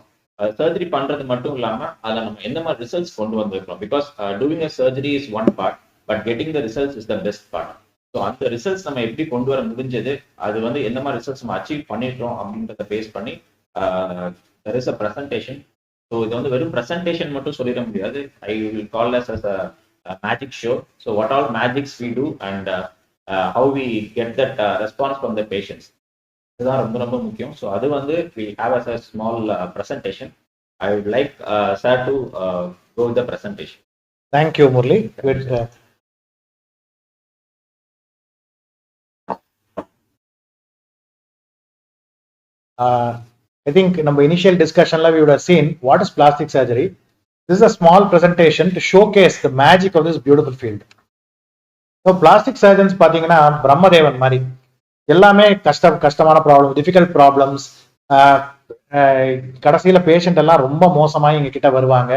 சர்ஜரி பண்ணுறது மட்டும் இல்லாமல் அதில் நம்ம எந்த மாதிரி ரிசல்ட்ஸ் கொண்டு வந்திருக்கிறோம் because doing a surgery is one part but getting the results is the best part. So அந்த ரிசல்ட்ஸ் நம்ம எப்படி கொண்டு வர முடிஞ்சது அது வந்து எந்த மாதிரி ரிசல்ட்ஸ் நம்ம அச்சீவ் பண்ணிட்டோம் அப்படின்றத பேஸ் பண்ணி there is a presentation. So இது வந்து வெறும் ப்ரெசன்டேஷன் மட்டும் சொல்லிட முடியாது. I will call us a magic show. So what all magics we do and how we get that response from the patients இதுதான் ரொம்ப ரொம்ப முக்கியம். ஸோ அது வந்து we have us a small presentation. I would like sir to go with the presentation. Thank you Murali. I think நம்ம initial discussionல we would have seen what is plastic surgery. This is a small presentation to showcase the magic of this beautiful field. So plastic surgeons பாத்தீங்கன்னா பிரம்மதேவன் மாதிரி எல்லாமே கஷ்டமான problem, difficult problems, கடைசியில patient எல்லாம் ரொம்ப மோசமா எங்க கிட்ட வருவாங்க.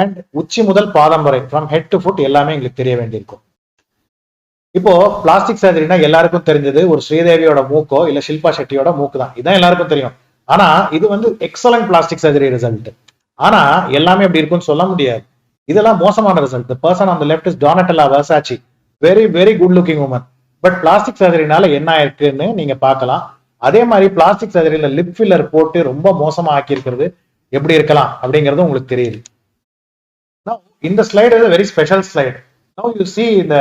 அண்ட் உச்சி முதல் பாதம் வரை ஃப்ரம் ஹெட் டு ஃபுட் எல்லாமே எங்களுக்கு தெரிய வேண்டியிருக்கும். இப்போ பிளாஸ்டிக் சர்ஜரினா எல்லாருக்கும் தெரிஞ்சது ஒரு ஸ்ரீதேவியோட மூக்கோ இல்ல ஷில்பா ஷெட்டியோட மூக்கு தான். இதான் எல்லாருக்கும் தெரியும். ஆனா இது வந்து எக்ஸலன்ட் பிளாஸ்டிக் சர்ஜரி ரிசல்ட். ஆனா எல்லாமே அப்படி இருக்கும்னு சொல்ல முடியாது. இதெல்லாம் மோசமான result. The person on the left is Donatella Versace, very very good looking woman. But plastic சர்ஜரினால என்ன ஆயிருக்குன்னு நீங்க பார்க்கலாம். அதே மாதிரி பிளாஸ்டிக் சர்ஜரியில லிப் ஃபில்லர் போட்டு ரொம்ப மோசமா ஆக்கி இருக்கிறது எப்படி இருக்கலாம் அப்படிங்கிறது உங்களுக்கு தெரியுது. இந்த slide is very special slide. நவ யூ see இந்த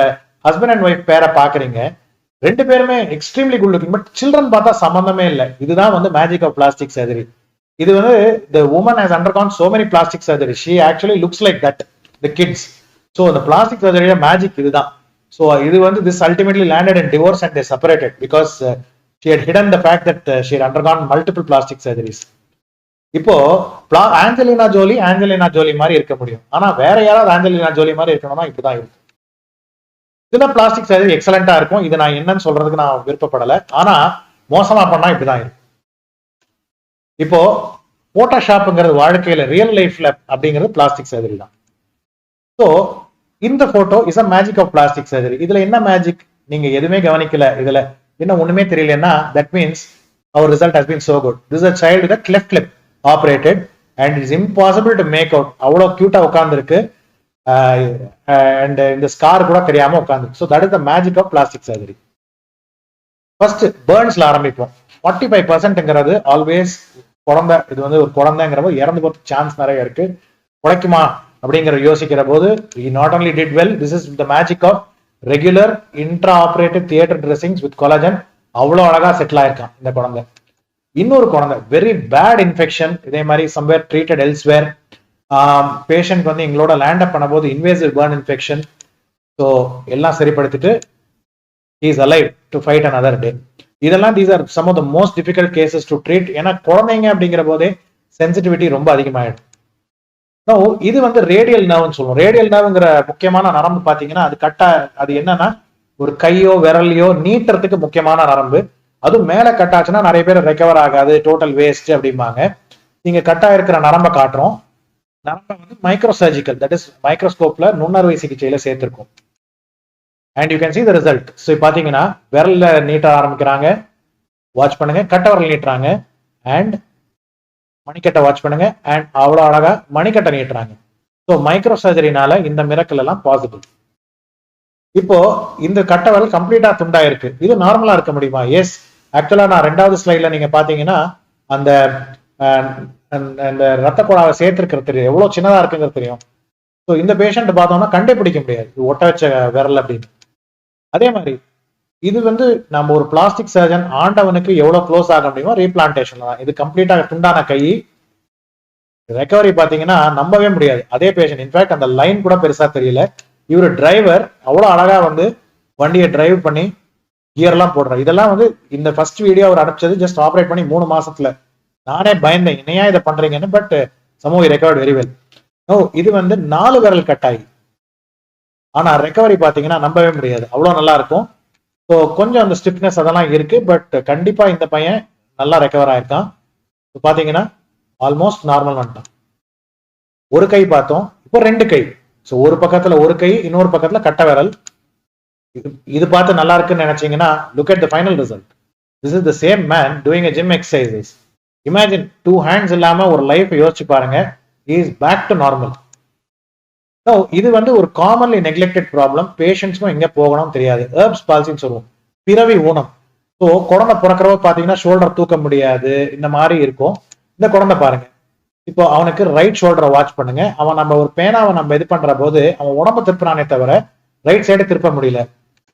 ஹஸ்பண்ட் அண்ட் ஒய்ஃப் பேரை பாக்குறீங்க. ரெண்டு பேருமே extremely good looking. But children பார்த்தா சம்பந்தமே இல்லை. இதுதான் வந்து மேஜிக் ஆஃப் பிளாஸ்டிக் சர்ஜரி. இது வந்து the woman has undergone so many plastic surgery. She actually looks like that, the kids. So the plastic surgery magic இதுதான். So இது வந்து this ultimately landed in divorce and they separated because she had hidden the fact that she had undergone multiple plastic surgeries. இப்போ Angelina ஜோலி மாதிரி இருக்க முடியும். ஆனா வேற யாராவது ஆஞ்சலினா ஜோலி மாதிரி இருக்கணும்னா இப்படிதான் இருக்கும். இதுதான் பிளாஸ்டிக் சர்ஜரி எக்ஸலண்டா இருக்கும். இது நான் என்னன்னு சொல்றதுக்கு நான் விருப்பப்படலை. ஆனா மோசமா பண்ணா இப்படிதான் இருக்கும். இப்போ போட்டோஷாப்ங்கிறது வாழ்க்கையில ரியல் லைஃப்ல அப்படிங்கிறது பிளாஸ்டிக் சர்ஜரி தான். ஸோ இந்த photo is a magic of plastic surgery. இதுல என்ன மேஜிக் நீங்க எதுவுமே கவனிக்கல, இதுல என்ன ஒண்ணுமே தெரியலன்னா that means our result has been so good. This a child with cleft lip operated and it's impossible to make out. அவ்வளோ கியூட்டா உட்கார்ந்துருக்கு. அண்ட் இந்த ஸ்கார் கூட தெரியாம உட்கார்ந்துருக்கு. So that is the magic of plastic surgery. First பேர்ன்ஸ்ல ஆரம்பிப்போம். 45% always குழந்தை. இது வந்து ஒரு குழந்தைங்கிறப்போ இறந்து போறதுக்கு சான்ஸ் நிறைய இருக்கு. குறைக்குமா அப்படிங்கிற யோசிக்கிற போது not only did well. This is the magic of regular intra operative theatre dressings with collagen. அவ்வளோ அழகா செட்டில் ஆயிருக்கான் இந்த குழந்தை. இன்னொரு குழந்தை வெரி பேட் இன்ஃபெக்ஷன், இதே மாதிரி சம்வேர் ட்ரீட்டட் எல்ஸ்வேர். பேஷண்ட் வந்து எங்களோட லேண்ட் அப் பண்ண போது இன்வேசிவ் பர்ன் இன்ஃபெக்ஷன். ஸோ எல்லாம் சரிப்படுத்திட்டு he is alive to fight another day. இதெல்லாம் these are some of the most difficult cases to treat. ஏன்னா குழந்தைங்க அப்படிங்கிற போதே சென்சிட்டிவிட்டி ரொம்ப அதிகமாயிடும். இது வந்து ரேடியல் நர்வ்னு சொல்லுவோம். ரேடியல் நர்வ்ங்கிற முக்கியமான நரம்பு பாத்தீங்கன்னா அது என்னன்னா ஒரு கையோ விரலையோ நீட்டுறதுக்கு முக்கியமான நரம்பு. அதுவும் மேல கட்டாச்சுன்னா நிறைய பேர் ரெக்கவர் ஆகாது, டோட்டல் வேஸ்ட் அப்படிம்பாங்க. நீங்க கட்டா இருக்கிற நரம்பை காட்டுறோம். நரம்பை வந்து மைக்ரோ சர்ஜிக்கல், தட் இஸ் மைக்ரோஸ்கோப்ல நுண்ணறுவை சிகிச்சையில சேர்த்திருக்கும். And you can see the result. So பாத்தீங்கன்னா விரல்ல நீட்ட ஆரம்பிக்கிறாங்க, வாட்ச் பண்ணுங்க. கட்ட விரல் நீட்டுறாங்க அண்ட் மணிக்கட்டை வாட்ச் பண்ணுங்க அண்ட் அவ்வளோ அழகா மணிக்கட்டை நீட்டுறாங்க. ஸோ மைக்ரோ சர்ஜரினால இந்த மிரக்கல் எல்லாம் பாசிபிள். இப்போ இந்த கட்ட விரல் கம்ப்ளீட்டா துண்டா இருக்கு. இது நார்மலா இருக்க முடியுமா? எஸ். ஆக்சுவலா நான் ரெண்டாவது ஸ்லைட்ல நீங்க பாத்தீங்கன்னா அந்த ரத்த குழாவை சேர்த்திருக்கிறது தெரியும், எவ்வளவு சின்னதா இருக்குங்கிறது தெரியும். ஸோ இந்த பேஷண்ட் பார்த்தோம்னா கண்டே பிடிக்க முடியாது ஒட்ட வச்ச விரல் அப்படின்னு. அதே மாதிரி இது வந்து நம்ம ஒரு பிளாஸ்டிக் சர்ஜன் ஆண்டவனுக்கு எவ்வளவு க்ளோஸ் ஆக முடியுமோ ரீபிளான்டேஷன்ல தான். இது கம்ப்ளீட்டா துண்டான கை. ரெக்கவரி பாத்தீங்கன்னா நம்பவே முடியாது. அதே பேஷண்ட் இன்ஃபேக்ட் அந்த லைன் கூட பெருசா தெரியல. இவரு டிரைவர் அவ்வளவு அழகா வந்து வண்டியை டிரைவ் பண்ணி கியர் எல்லாம் போடுறாரு. இதெல்லாம் வந்து இந்த ஃபர்ஸ்ட் வீடியோ அவர் அனுப்பிச்சது ஜஸ்ட் ஆப்ரேட் பண்ணி 3 மாசத்துல. நானே பயந்தேன் என்னையா இதை பண்றீங்கன்னு. பட் சமூக ரெக்கவர்ட் வெரி வெல். இது வந்து 4 விரல் கட்டாயி. ஆனா ரெக்கவரி பாத்தீங்கன்னா நம்பவே முடியாது, அவ்வளவு நல்லா இருக்கும். ஸோ கொஞ்சம் அந்த ஸ்டிஃப்னஸ் அதெல்லாம் இருக்கு. பட் கண்டிப்பா இந்த பையன் நல்லா ரெக்கவர் ஆயிருக்கான். பாத்தீங்கன்னா ஆல்மோஸ்ட் நார்மல் வந்துட்டான். ஒரு கை பார்த்தோம், இப்போ 2 கை. ஸோ ஒரு பக்கத்துல ஒரு கை, இன்னொரு பக்கத்துல கட்டை விரல். இது பார்த்து நல்லா இருக்குன்னு நினைச்சீங்கன்னா look at the final result. This is the same man doing a gym exercises. Imagine 2 hands இல்லாம ஒரு லைஃப் யோசிச்சு பாருங்க. Is back to normal. இது வந்து ஒரு காமன்லி நெக்லெக்டட் ப்ராப்ளம். பேஷண்ட்ஸ்க்கும் எங்க போகணும் தெரியாது. ஹெர்ப்ஸ் பால்சின்னு சொல்லுவோம், பிறவி ஊனம். ஸோ குழந்தை பிறக்கிறவ பாத்தீங்கன்னா ஷோல்டர் தூக்க முடியாது, இந்த மாதிரி இருக்கும். இந்த குழந்தை பாருங்க, இப்போ அவனுக்கு ரைட் ஷோல்டரை வாட்ச் பண்ணுங்க. அவன் நம்ம ஒரு பேனாவை நம்ம இது பண்ற போது அவன் உடம்பு திருப்பினானே தவிர ரைட் சைடு திருப்ப முடியல.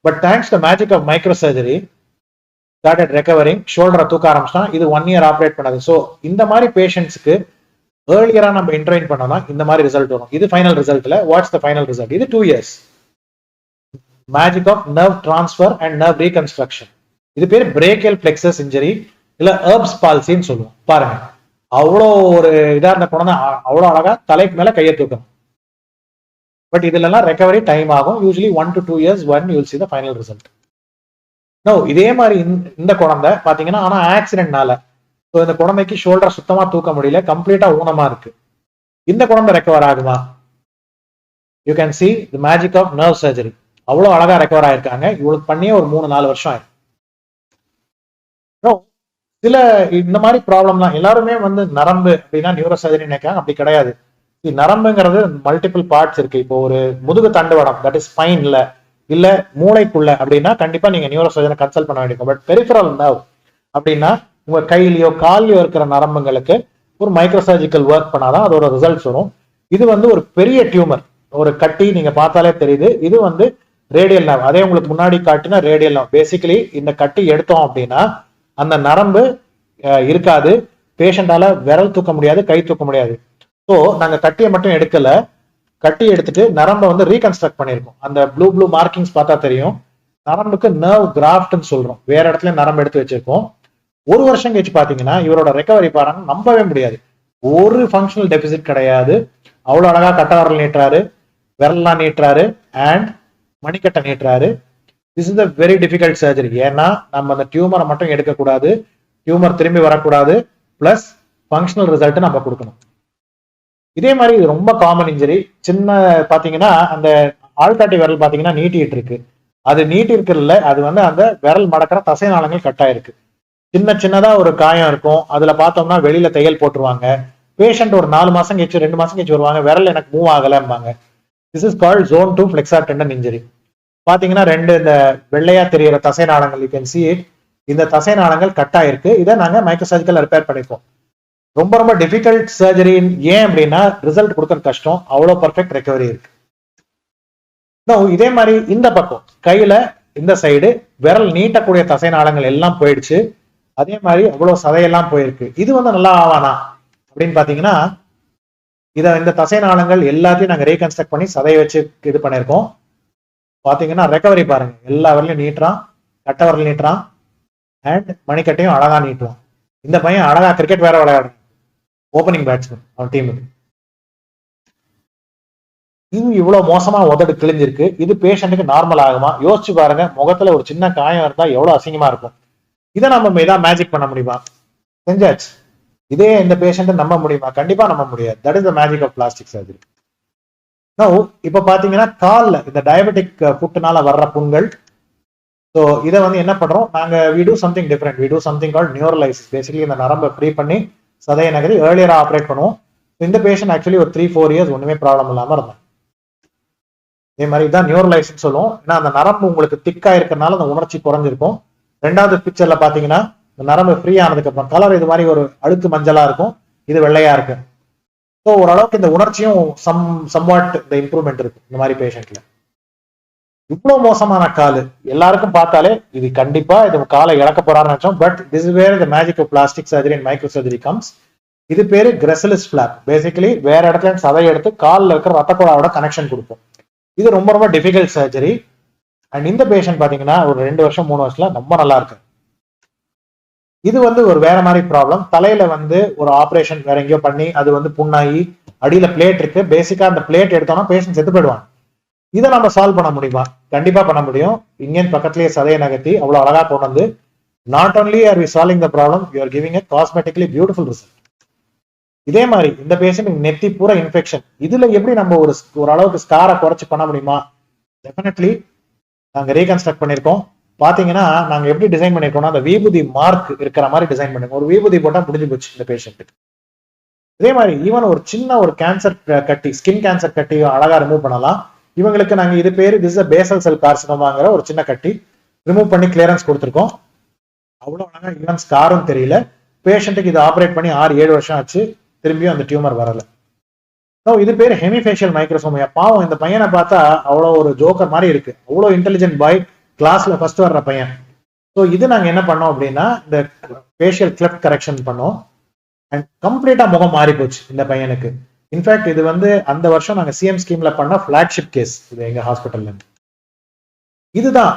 But thanks to magic of micro surgery started recovering, ஷோல்டரை தூக்க ஆரம்பிச்சிட்டான். இது 1 இயர் ஆப்ரேட் பண்ணது. ஸோ இந்த மாதிரி பேஷண்ட்ஸ்க்கு ஏர்லியரா நம்ம இன்டர்வைன் பண்ணோம்னா இந்த மாதிரி ரிசல்ட் வரும். இது ஃபைனல் ரிசல்ட்ல. What's the final result? இது 2 years. Magic of nerve transfer and nerve reconstruction. இது பேர் பிரேக்கியல் பிளெக்சஸ் இன்ஜரி, இல்ல ஹெர்ப்ஸ் பால்சின்னு சொல்லுவோம். பாருங்க, அவ்வளோ ஒரு இதா இருந்த குழந்தை அவ்வளோ அழகா தலைக்கு மேல கையை தூக்கணும். பட் இதுல எல்லாம் ரெக்கவரி டைம் ஆகும். Usually 1 to 2 years when you will see the final result. No, இதே மாதிரி இந்த குழந்தை பாத்தீங்கன்னா ஆனா ஆக்சிடென்ட்னால ஸோ இந்த குழந்தைக்கு ஷோல்டர் சுத்தமா தூக்க முடியல, கம்ப்ளீட்டா ஊனமா இருக்கு. இந்த குழந்தை ரெக்கவர் ஆகுமா? You can see the magic of nerve surgery. அவ்வளோ அழகா ரெக்கவர் ஆயிருக்காங்க. இவளுக்கு பண்ணியே ஒரு 3-4 வருஷம் ஆயிருக்கு. சில இந்த மாதிரி ப்ராப்ளம்லாம் எல்லாருமே வந்து நரம்பு அப்படின்னா நியூரோ சர்ஜரி நினைக்கிறாங்க. அப்படி கிடையாது. நரம்புங்கிறது மல்டிபிள் பார்ட்ஸ் இருக்கு. இப்போ ஒரு முதுகு தண்டுவடம், தட் இஸ் ஸ்பைன்ல இல்ல மூளைக்குள்ள அப்படின்னா கண்டிப்பா நீங்க நியூரோ சர்ஜனை கன்சல்ட் பண்ண வேண்டியிருக்கும். பட் பெரிஃபரல் நர்வ் அப்படின்னா உங்க கையிலயோ கால்லயோ இருக்கிற நரம்புங்களுக்கு ஒரு மைக்ரோ சர்ஜிக்கல் ஒர்க் பண்ணாதான் அதோட ரிசல்ட்ஸ் வரும். இது வந்து ஒரு பெரிய டியூமர், ஒரு கட்டி நீங்க பார்த்தாலே தெரியுது. இது வந்து ரேடியல் நர்வ். அதே உங்களுக்கு முன்னாடி காட்டின ரேடியல் நர்வ். பேசிக்கலி இந்த கட்டி எடுத்தோம் அப்படின்னா அந்த நரம்பு இருக்காது. பேஷண்டால விரல் தூக்க முடியாது, கை தூக்க முடியாது. ஸோ நாங்க கட்டியை மட்டும் எடுக்கல, கட்டி எடுத்துட்டு நரம்பை வந்து ரீகன்ஸ்ட்ரக்ட் பண்ணியிருக்கோம். அந்த ப்ளூ மார்க்கிங்ஸ் பார்த்தா தெரியும். நரம்புக்கு நர்வ் கிராஃப்ட்னு சொல்றோம். வேற இடத்துல நரம்பு எடுத்து வச்சிருக்கோம். 1 வருஷம் கழிச்சு பாத்தீங்கன்னா இவரோட ரெக்கவரி பாருங்க, நம்பவே முடியாது. ஒரு ஃபங்க்ஷனல் டெபிசிட் கிடையாது. அவ்வளவு அழகா கட்ட விரல் நீட்டுறாரு, விரல்லாம் நீட்டுறாரு, அண்ட் மணிக்கட்டை நீட்டுறாரு. This is a very difficult surgery. ஏன்னா நம்ம அந்த டியூமரை மட்டும் எடுக்கக்கூடாது, டியூமர் திரும்பி வரக்கூடாது, பிளஸ் ஃபங்க்ஷனல் ரிசல்ட் நம்ம கொடுக்கணும். இதே மாதிரி இது ரொம்ப காமன் இன்ஜரி. சின்ன பாத்தீங்கன்னா அந்த ஆள்காட்டி விரல் பாத்தீங்கன்னா நீட்டிட்டு இருக்கு. அது நீட்டி இருக்கிறதுல அது வந்து அந்த விரல் மடக்கிற தசை நாளங்கள் கட்டாயிருக்கு. சின்னதா ஒரு காயம் இருக்கும். அதுல பார்த்தோம்னா வெளியில தையல் போட்டுருவாங்க. பேஷண்ட் ஒரு 4 மாசம் கழிச்சு 2 மாசம் கழிச்சு வருவாங்க, விரல் எனக்கு மூவ் ஆகலம்பாங்க. This is called zone 2 flexor tendon injury. பாத்தீங்கன்னா 2 இந்த வெள்ளையா தெரிகிற தசை நாளங்கள், யூ கேன் see it. இந்த தசை நாளங்கள் கட்டாயிருக்கு. இதை நாங்க மைக்ரோசர்ஜிக்கல் ரிப்பேர் பண்ணிப்போம். ரொம்ப டிஃபிகல்ட் சர்ஜரி. ஏன் அப்படின்னா ரிசல்ட் கொடுக்கறது கஷ்டம், அவ்வளோ பர்ஃபெக்ட் ரெக்கவரி இருக்கு. இதே மாதிரி இந்த பக்கம் கையில இந்த சைடு விரல் நீட்டக்கூடிய தசை நாளங்கள் எல்லாம் போயிடுச்சு. அதே மாதிரி அவ்வளவு சதையெல்லாம் போயிருக்கு. இது வந்து நல்லா ஆவானா அப்படின்னு பாத்தீங்கன்னா இந்த தசை நாளங்கள் எல்லாத்தையும் நாங்க ரீகன்ஸ்ட்ரக்ட் பண்ணி சதையை வச்சு இது பண்ணிருக்கோம். பாத்தீங்கன்னா ரெக்கவரி பாருங்க, எல்லா விரலையும் நீட்டுறான், கட்ட விரல் நீட்டுறான், அண்ட் மணிக்கட்டையும் அழகா நீட்டுவான். இந்த பையன் அழகா கிரிக்கெட் வேற விளையாடுறான், ஓப்பனிங் பேட்ஸ்மேன் அவன் டீமுக்கு. இது இவ்வளவு மோசமா உதடு கிழிஞ்சிருக்கு. இது பேஷண்ட்டுக்கு நார்மல் ஆகுமா? யோசிச்சு பாருங்க. முகத்துல ஒரு சின்ன காயம் இருந்தா எவ்வளவு அசிங்கமா இருக்கும். இதை நம்ம ஏதாவது மேஜிக் பண்ண முடியுமா? செஞ்சாச்சு. இதே இந்த பேஷண்ட்டை நம்ப முடியுமா? கண்டிப்பா நம்ப முடியாது. That is the magic of plastic surgery. இப்ப பாத்தீங்கன்னா கால்ல இந்த டயபெட்டிக் ஃபுட்னால வர்ற புண்கள். ஸோ இதை வந்து என்ன பண்றோம் நாங்க, we do something different. We do something called neuralisis. Basically இந்த நரம்பை ஃப்ரீ பண்ணி சதையை நகரி ஏர்லியரா ஆப்ரேட் பண்ணுவோம். இந்த பேஷண்ட் ஆக்சுவலி ஒரு 3-4 இயர்ஸ் ஒண்ணுமே ப்ராப்ளம் இல்லாம இருந்தாங்க. இதே மாதிரி தான் நியூரலைசிஸ் சொல்லுவோம். ஏன்னா அந்த நரம்பு உங்களுக்கு திக்கா இருக்கிறதுனால அந்த உணர்ச்சி குறைஞ்சிருக்கும். 2வது பிக்சர்ல பாத்தீங்கன்னா இந்த நரம்பு ஃப்ரீ ஆனதுக்கு அப்புறம் கலர் இது மாதிரி ஒரு அழுக்கு மஞ்சளா இருக்கும், இது வெள்ளையா இருக்கு. ஸோ ஓரளவுக்கு இந்த உணர்ச்சியும் சம்வாட் இந்த இம்ப்ரூவ்மெண்ட் இருக்கு இந்த மாதிரி பேஷண்ட்ல. இவ்வளவு மோசமான காலு எல்லாருக்கும் பார்த்தாலே இது கண்டிப்பா இது காலை இழக்க போறான்னு நினைச்சோம். But this is where the magic of plastic surgery and micro surgery comes. இது பேரு கிரெசிலிஸ் ஃபிளாப். பேசிக்கலி வேற இடத்துல சதை எடுத்து காலில் இருக்கிற ரத்த குழாயோட கனெக்ஷன் கொடுப்போம். இது ரொம்ப டிஃபிகல்ட் சர்ஜரி. அண்ட் இந்த பேஷண்ட் பாத்தீங்கன்னா ஒரு 2 வருஷம் 3 வருஷத்துல ரொம்ப நல்லா இருக்கு. இது வந்து ஒரு வேற மாதிரி ப்ராப்ளம். தலையில வந்து ஒரு ஆப்ரேஷன் வேற எங்கேயோ பண்ணி அது வந்து புண்ணாகி அடியில பிளேட் இருக்கு. பேசிக்கா அந்த பிளேட் எடுத்தோம்னா பேஷண்ட் செத்து போயிடுவாங்க. இதை நம்ம சால்வ் பண்ண முடியுமா? கண்டிப்பா பண்ண முடியும். இங்கேயும் பக்கத்திலேயே சதையை நகர்த்தி அவ்வளவு அழகா கொண்டு வந்து, not only are we solving the problem, you are giving a cosmetically beautiful result. இதே மாதிரி இந்த பேஷண்ட் நெத்தி பூரா இன்ஃபெக்ஷன். இதுல எப்படி நம்ம ஒரு அளவுக்கு ஸ்காரை குறைச்சு பண்ண முடியுமா? டெஃபினெட்லி நாங்க ரீகன்ஸ்ட்ரக்ட் பண்ணிருக்கோம். பாத்தீங்கன்னா நாங்க எப்படி டிசைன் பண்ணிருக்கோம்னா அந்த விபூதி மார்க் இருக்கிற மாதிரி டிசைன் பண்ணிருக்கோம். ஒரு விபூதி போட்டா முடிஞ்சு போச்சு இந்த பேஷண்ட்டுக்கு. இதே மாதிரி ஈவன் ஒரு சின்ன ஒரு கேன்சர் கட்டி, ஸ்கின் கேன்சர் கட்டி அழகா ரிமூவ் பண்ணலாம். இவங்களுக்கு நாங்க இது பேரு பேசல் செல் கார்சினோமாங்கிற ஒரு சின்ன கட்டி ரிமூவ் பண்ணி கிளியரன்ஸ் கொடுத்துருக்கோம். அவ்வளவு அழகா ஈவன் ஸ்காரும் தெரியல. பேஷண்ட்டுக்கு இது ஆப்ரேட் பண்ணி 6-7 வருஷம் ஆச்சு, திரும்பியும் அந்த டியூமர் வரல. இது பேர் ஹெமிஃபேஷியல் மைக்ரோசோமியா. பாவம் இந்த பையனை பார்த்தா அவ்வளோ ஒரு ஜோக்கர் மாதிரி இருக்கு, அவ்வளோ இன்டெலிஜென்ட் பாய், கிளாஸ்ல ஃபர்ஸ்ட் வர்ற பையன். ஸோ இது நாங்க என்ன பண்ணோம் அப்படின்னா இந்த ஃபேஷியல் கிளெஃப்ட் கரெக்ஷன் பண்ணோம் அண்ட் கம்ப்ளீட்டா முகம் மாறி போச்சு இந்த பையனுக்கு. இன்ஃபேக்ட் இது அந்த வருஷம் நாங்க சிஎம் ஸ்கீம்ல பண்ண பிளாக்ஷிப் கேஸ் இது எங்க ஹாஸ்பிட்டல்ல. இதுதான்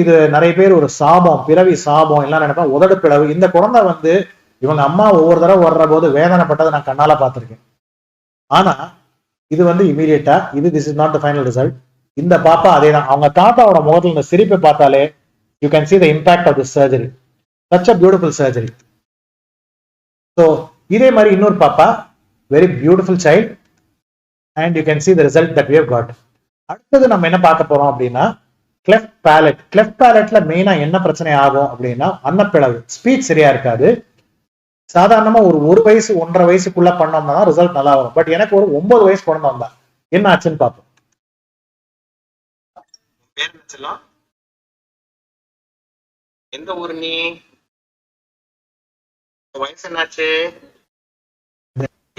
இது நிறைய பேர் ஒரு சாபம், பிறவி சாபம் எல்லாம் நினைப்பேன், உதடு பிளவு. இந்த குழந்தை இவங்க அம்மா ஒவ்வொரு தடவை வர்ற போது வேதனைப்பட்டதை நான் கண்ணால பார்த்திருக்கேன். ஆனா இது இமீடியட்டா this is not the final result. இந்த பாப்பா அதே தான். அவங்க தாத்தாவோட முகத்துல இந்த சிரிப்பை பார்த்தாலே you can see the impact of this surgery. such a beautiful surgery. So இதே மாதிரி இன்னொரு பாப்பா, very beautiful child and you can see the result that we have got. அடுத்தது நம்ம என்ன பார்க்க போறோம் அப்படின்னா cleft palate. cleft palateல மெயினா என்ன பிரச்சனை ஆகும் அப்படின்னா அன்னப்பிளவு, ஸ்பீச் சரியா இருக்காது. சாதாரணமா ஒரு வயசு 1.5 வயசுக்குள்ள பண்ணோம்னா தான் ரிசல்ட் நல்லா வரும். பட் எனக்கு ஒரு 9 வயசு குழந்தை வந்தா என்ன ஆச்சுன்னு பார்ப்போம். எந்த ஊர் நீ? வயசு என்னாச்சு?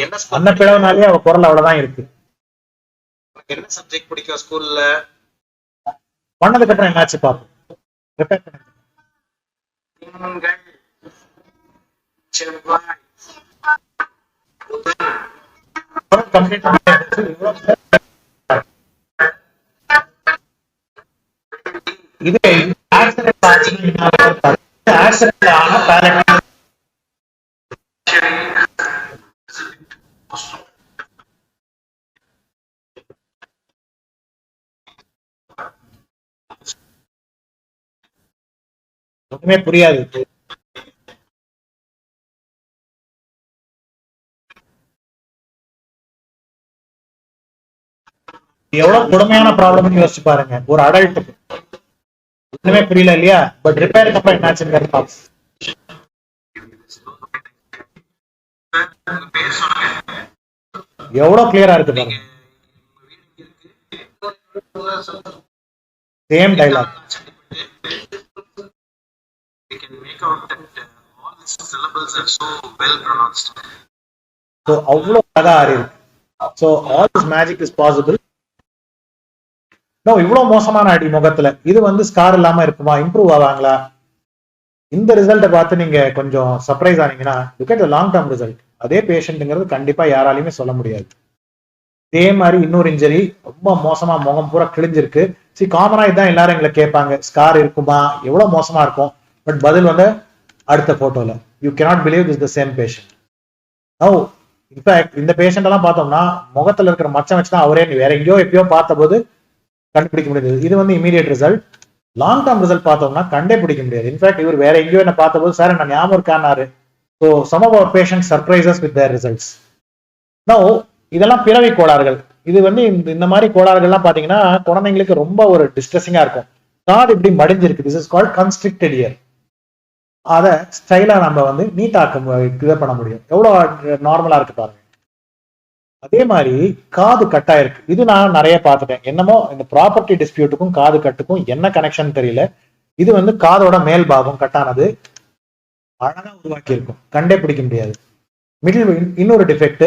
என்ன அன்னப்பிளவுனாலே அவ குரல் அவ்வளவுதான் இருக்கு. என்ன சப்ஜெக்ட் பிடிக்கும் ஸ்கூல்ல? பண்ணதுக்கு அப்புறம் என்னாச்சு பார்ப்போம். இது ஒண்ணுமே புரியாது. எவ்வளவு கொடுமையான ப்ராப்ளம் யோசிச்சு பாருங்க ஒரு அடல்ட்டுக்கு. ஒண்ணுமே புரியல இல்லையா? பட் ரிப்பேருக்கு அப்புறம் என்னாச்சுன்னு எவ்வளவு கிளியரா இருக்கு பாருங்க. Same dialogue. So அவ்வளவு அழகா இருக்கு. So all this magic is possible. இவ்வளவு மோசமான அடி முகத்துல இது ஸ்கார் இல்லாம இருக்குமா? இம்ப்ரூவ் ஆவாங்களா? இந்த ரிசல்ட்டை பார்த்து நீங்க கொஞ்சம் சர்ப்ரைஸ் ஆனீங்கன்னா look at the long term result. அதே பேஷண்ட்ங்கிறது கண்டிப்பா யாராலையுமே சொல்ல முடியாது. இதே மாதிரி இன்னொரு இன்ஜரி ரொம்ப மோசமா, முகம் பூரா கிழிஞ்சிருக்கு. காமனா இதுதான் எல்லாரும் எங்களை கேட்பாங்க, ஸ்கார் இருக்குமா, எவ்வளவு மோசமா இருக்கும். பட் பதில் அடுத்த போட்டோல. You cannot believe this the same patient. In fact இந்த பேஷண்ட் எல்லாம் பார்த்தோம்னா முகத்துல இருக்கிற மச்சம் வச்சுதான் அவரே வேற எங்கேயோ எப்பயோ பார்த்த போது கண்டுபிடிக்க முடியாது. இது immediate result. Long term result பார்த்தோம்னா கண்டே பிடிக்க முடியாது. இன்ஃபேக்ட் இவர் வேற எங்கேயோ என்ன பார்த்த போது சார் நான் ஞாபகம் இருக்கானாரு. So some of our patient surprises with their results. இதெல்லாம் பிறவி கோளாறுகள். இது இந்த மாதிரி கோளாறுகள்லாம் பாத்தீங்கன்னா குழந்தைங்களுக்கு ரொம்ப ஒரு டிஸ்ட்ரெஸிங்கா இருக்கும். காது இப்படி மடிஞ்சிருக்கு, this is called constricted ear. அதை ஸ்டைலா நம்ம நீட்டாக்க இதை பண்ண முடியும். எவ்வளவு நார்மலா இருக்கு பாருங்க. அதே மாதிரி காது கட்டா இருக்கு. இது நான் நிறைய பார்த்துட்டேன். என்னமோ இந்த ப்ராப்பர்ட்டி டிஸ்பியூட்டுக்கும் காது கட்டுக்கும் என்ன கனெக்ஷன் தெரியல. இது காதோட மேல் பாகம் கட்டானது அழகா உருவாக்கி இருக்கும், கண்டே பிடிக்க முடியாது. மிடில் இன்னொரு டிஃபெக்ட்.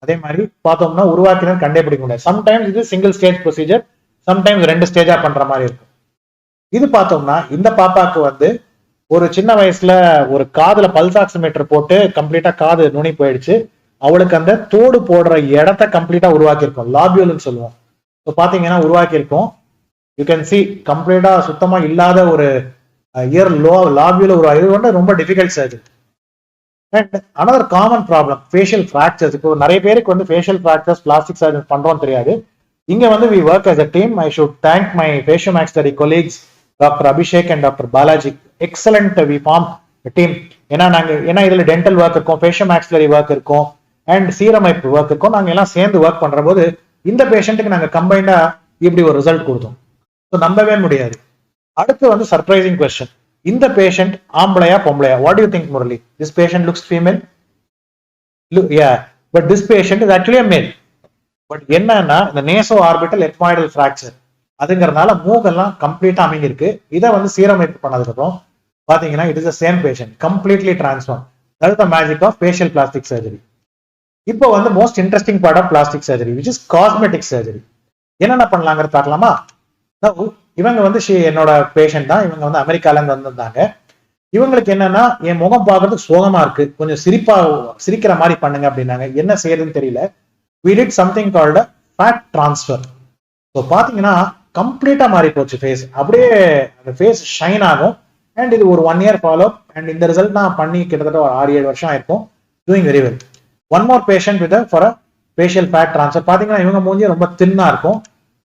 அதே மாதிரி பார்த்தோம்னா உருவாக்கினது கண்டே பிடிக்க முடியாது. சம்டைம்ஸ் இது சிங்கிள் ஸ்டேஜ் ப்ரொசீஜர், சம்டைம்ஸ் 2 ஸ்டேஜா பண்ற மாதிரி இருக்கும். இது பார்த்தோம்னா இந்த பாப்பாக்கு ஒரு சின்ன வயசுல ஒரு காதுல பல்ஸ் ஆக்சிமீட்டர் போட்டு கம்ப்ளீட்டா காது நுனி போயிடுச்சு. அவளுக்கு அந்த தோடு போடுற இடத்த கம்ப்ளீட்டா உருவாக்கி இருக்கும், லாபியூல்னு சொல்லுவோம். ஸோ பாத்தீங்கன்னா உருவாக்கி இருக்கும். யூ கேன் சி கம்ப்ளீட்டா சுத்தமா இல்லாத ஒரு இயர் லாபியூல உருவாகி ரொம்ப difficult surgery. And another common problem facial fractures. இப்போ நிறைய பேருக்கு ஃபேஷியல் ஃப்ராக்சர்ஸ் பிளாஸ்டிக் சர்ஜன் பண்றோம் தெரியாது. இங்க we work as a team. I should thank my facial colleagues Dr. Abhishek and Dr. Balaji. Excellent we form a team. ஏன்னா இதுல dental work இருக்கும், facial maxillary work இருக்கும், அண்ட் சீரமைப்பு ஒர்க்குக்கும் நாங்கள் எல்லாம் சேர்ந்து ஒர்க் பண்ற போது இந்த பேஷண்ட்டுக்கு நாங்கள் கம்பைண்டா இப்படி ஒரு ரிசல்ட் கொடுத்தோம். ஸோ நம்பவே முடியாது. அடுத்து வந்து சர்ப்ரைசிங் கொஸ்டின், இந்த பேஷண்ட் ஆம்பளையா பொம்பளையா? What you think Murali? This patient looks female. But this patient is actually a male. But என்னன்னா இந்த நேசோ ஆர்பிட்டல் எத்மாய்டல் ஃபிராக்சர் அதுங்கிறதுனால மூக்கெல்லாம் கம்ப்ளீட்டா அமைங்கிருக்கு. இதை வந்து சீரமைப்பு பண்ணதுக்கு அப்புறம் பாத்தீங்கன்னா it is the same patient, completely transform. That is the magic of facial plastic surgery. இப்போ வந்து most interesting part of plastic surgery which is cosmetic surgery. என்னென்ன பண்ணலாங்கிறது பார்க்கலாமா? இவங்க வந்து என்னோட பேஷண்ட் தான். இவங்க வந்து அமெரிக்கால இருந்து வந்திருந்தாங்க. இவங்களுக்கு என்னன்னா என் முகம் பார்க்கறதுக்கு சோகமா இருக்கு, கொஞ்சம் சிரிக்கிற மாதிரி பண்ணுங்க அப்படின்னாங்க. என்ன செய்யறதுன்னு தெரியல. we did something called a fat transfer. So பாத்தீங்கன்னா கம்ப்ளீட்டா மாறி போச்சு ஃபேஸ். அப்படியே அந்த ஃபேஸ் ஷைன் ஆகும். அண்ட் இது ஒரு 1 year ஃபாலோ. அண்ட் இந்த ரிசல்ட் நான் பண்ணி கிட்டத்தட்ட ஒரு 6-7 வருஷம் ஆயிருக்கும். Doing very well. One more patient with for a facial fat transfer. பாத்தீங்கன்னா இவங்க மூஞ்சி ரொம்ப தின்னா இருக்கும்.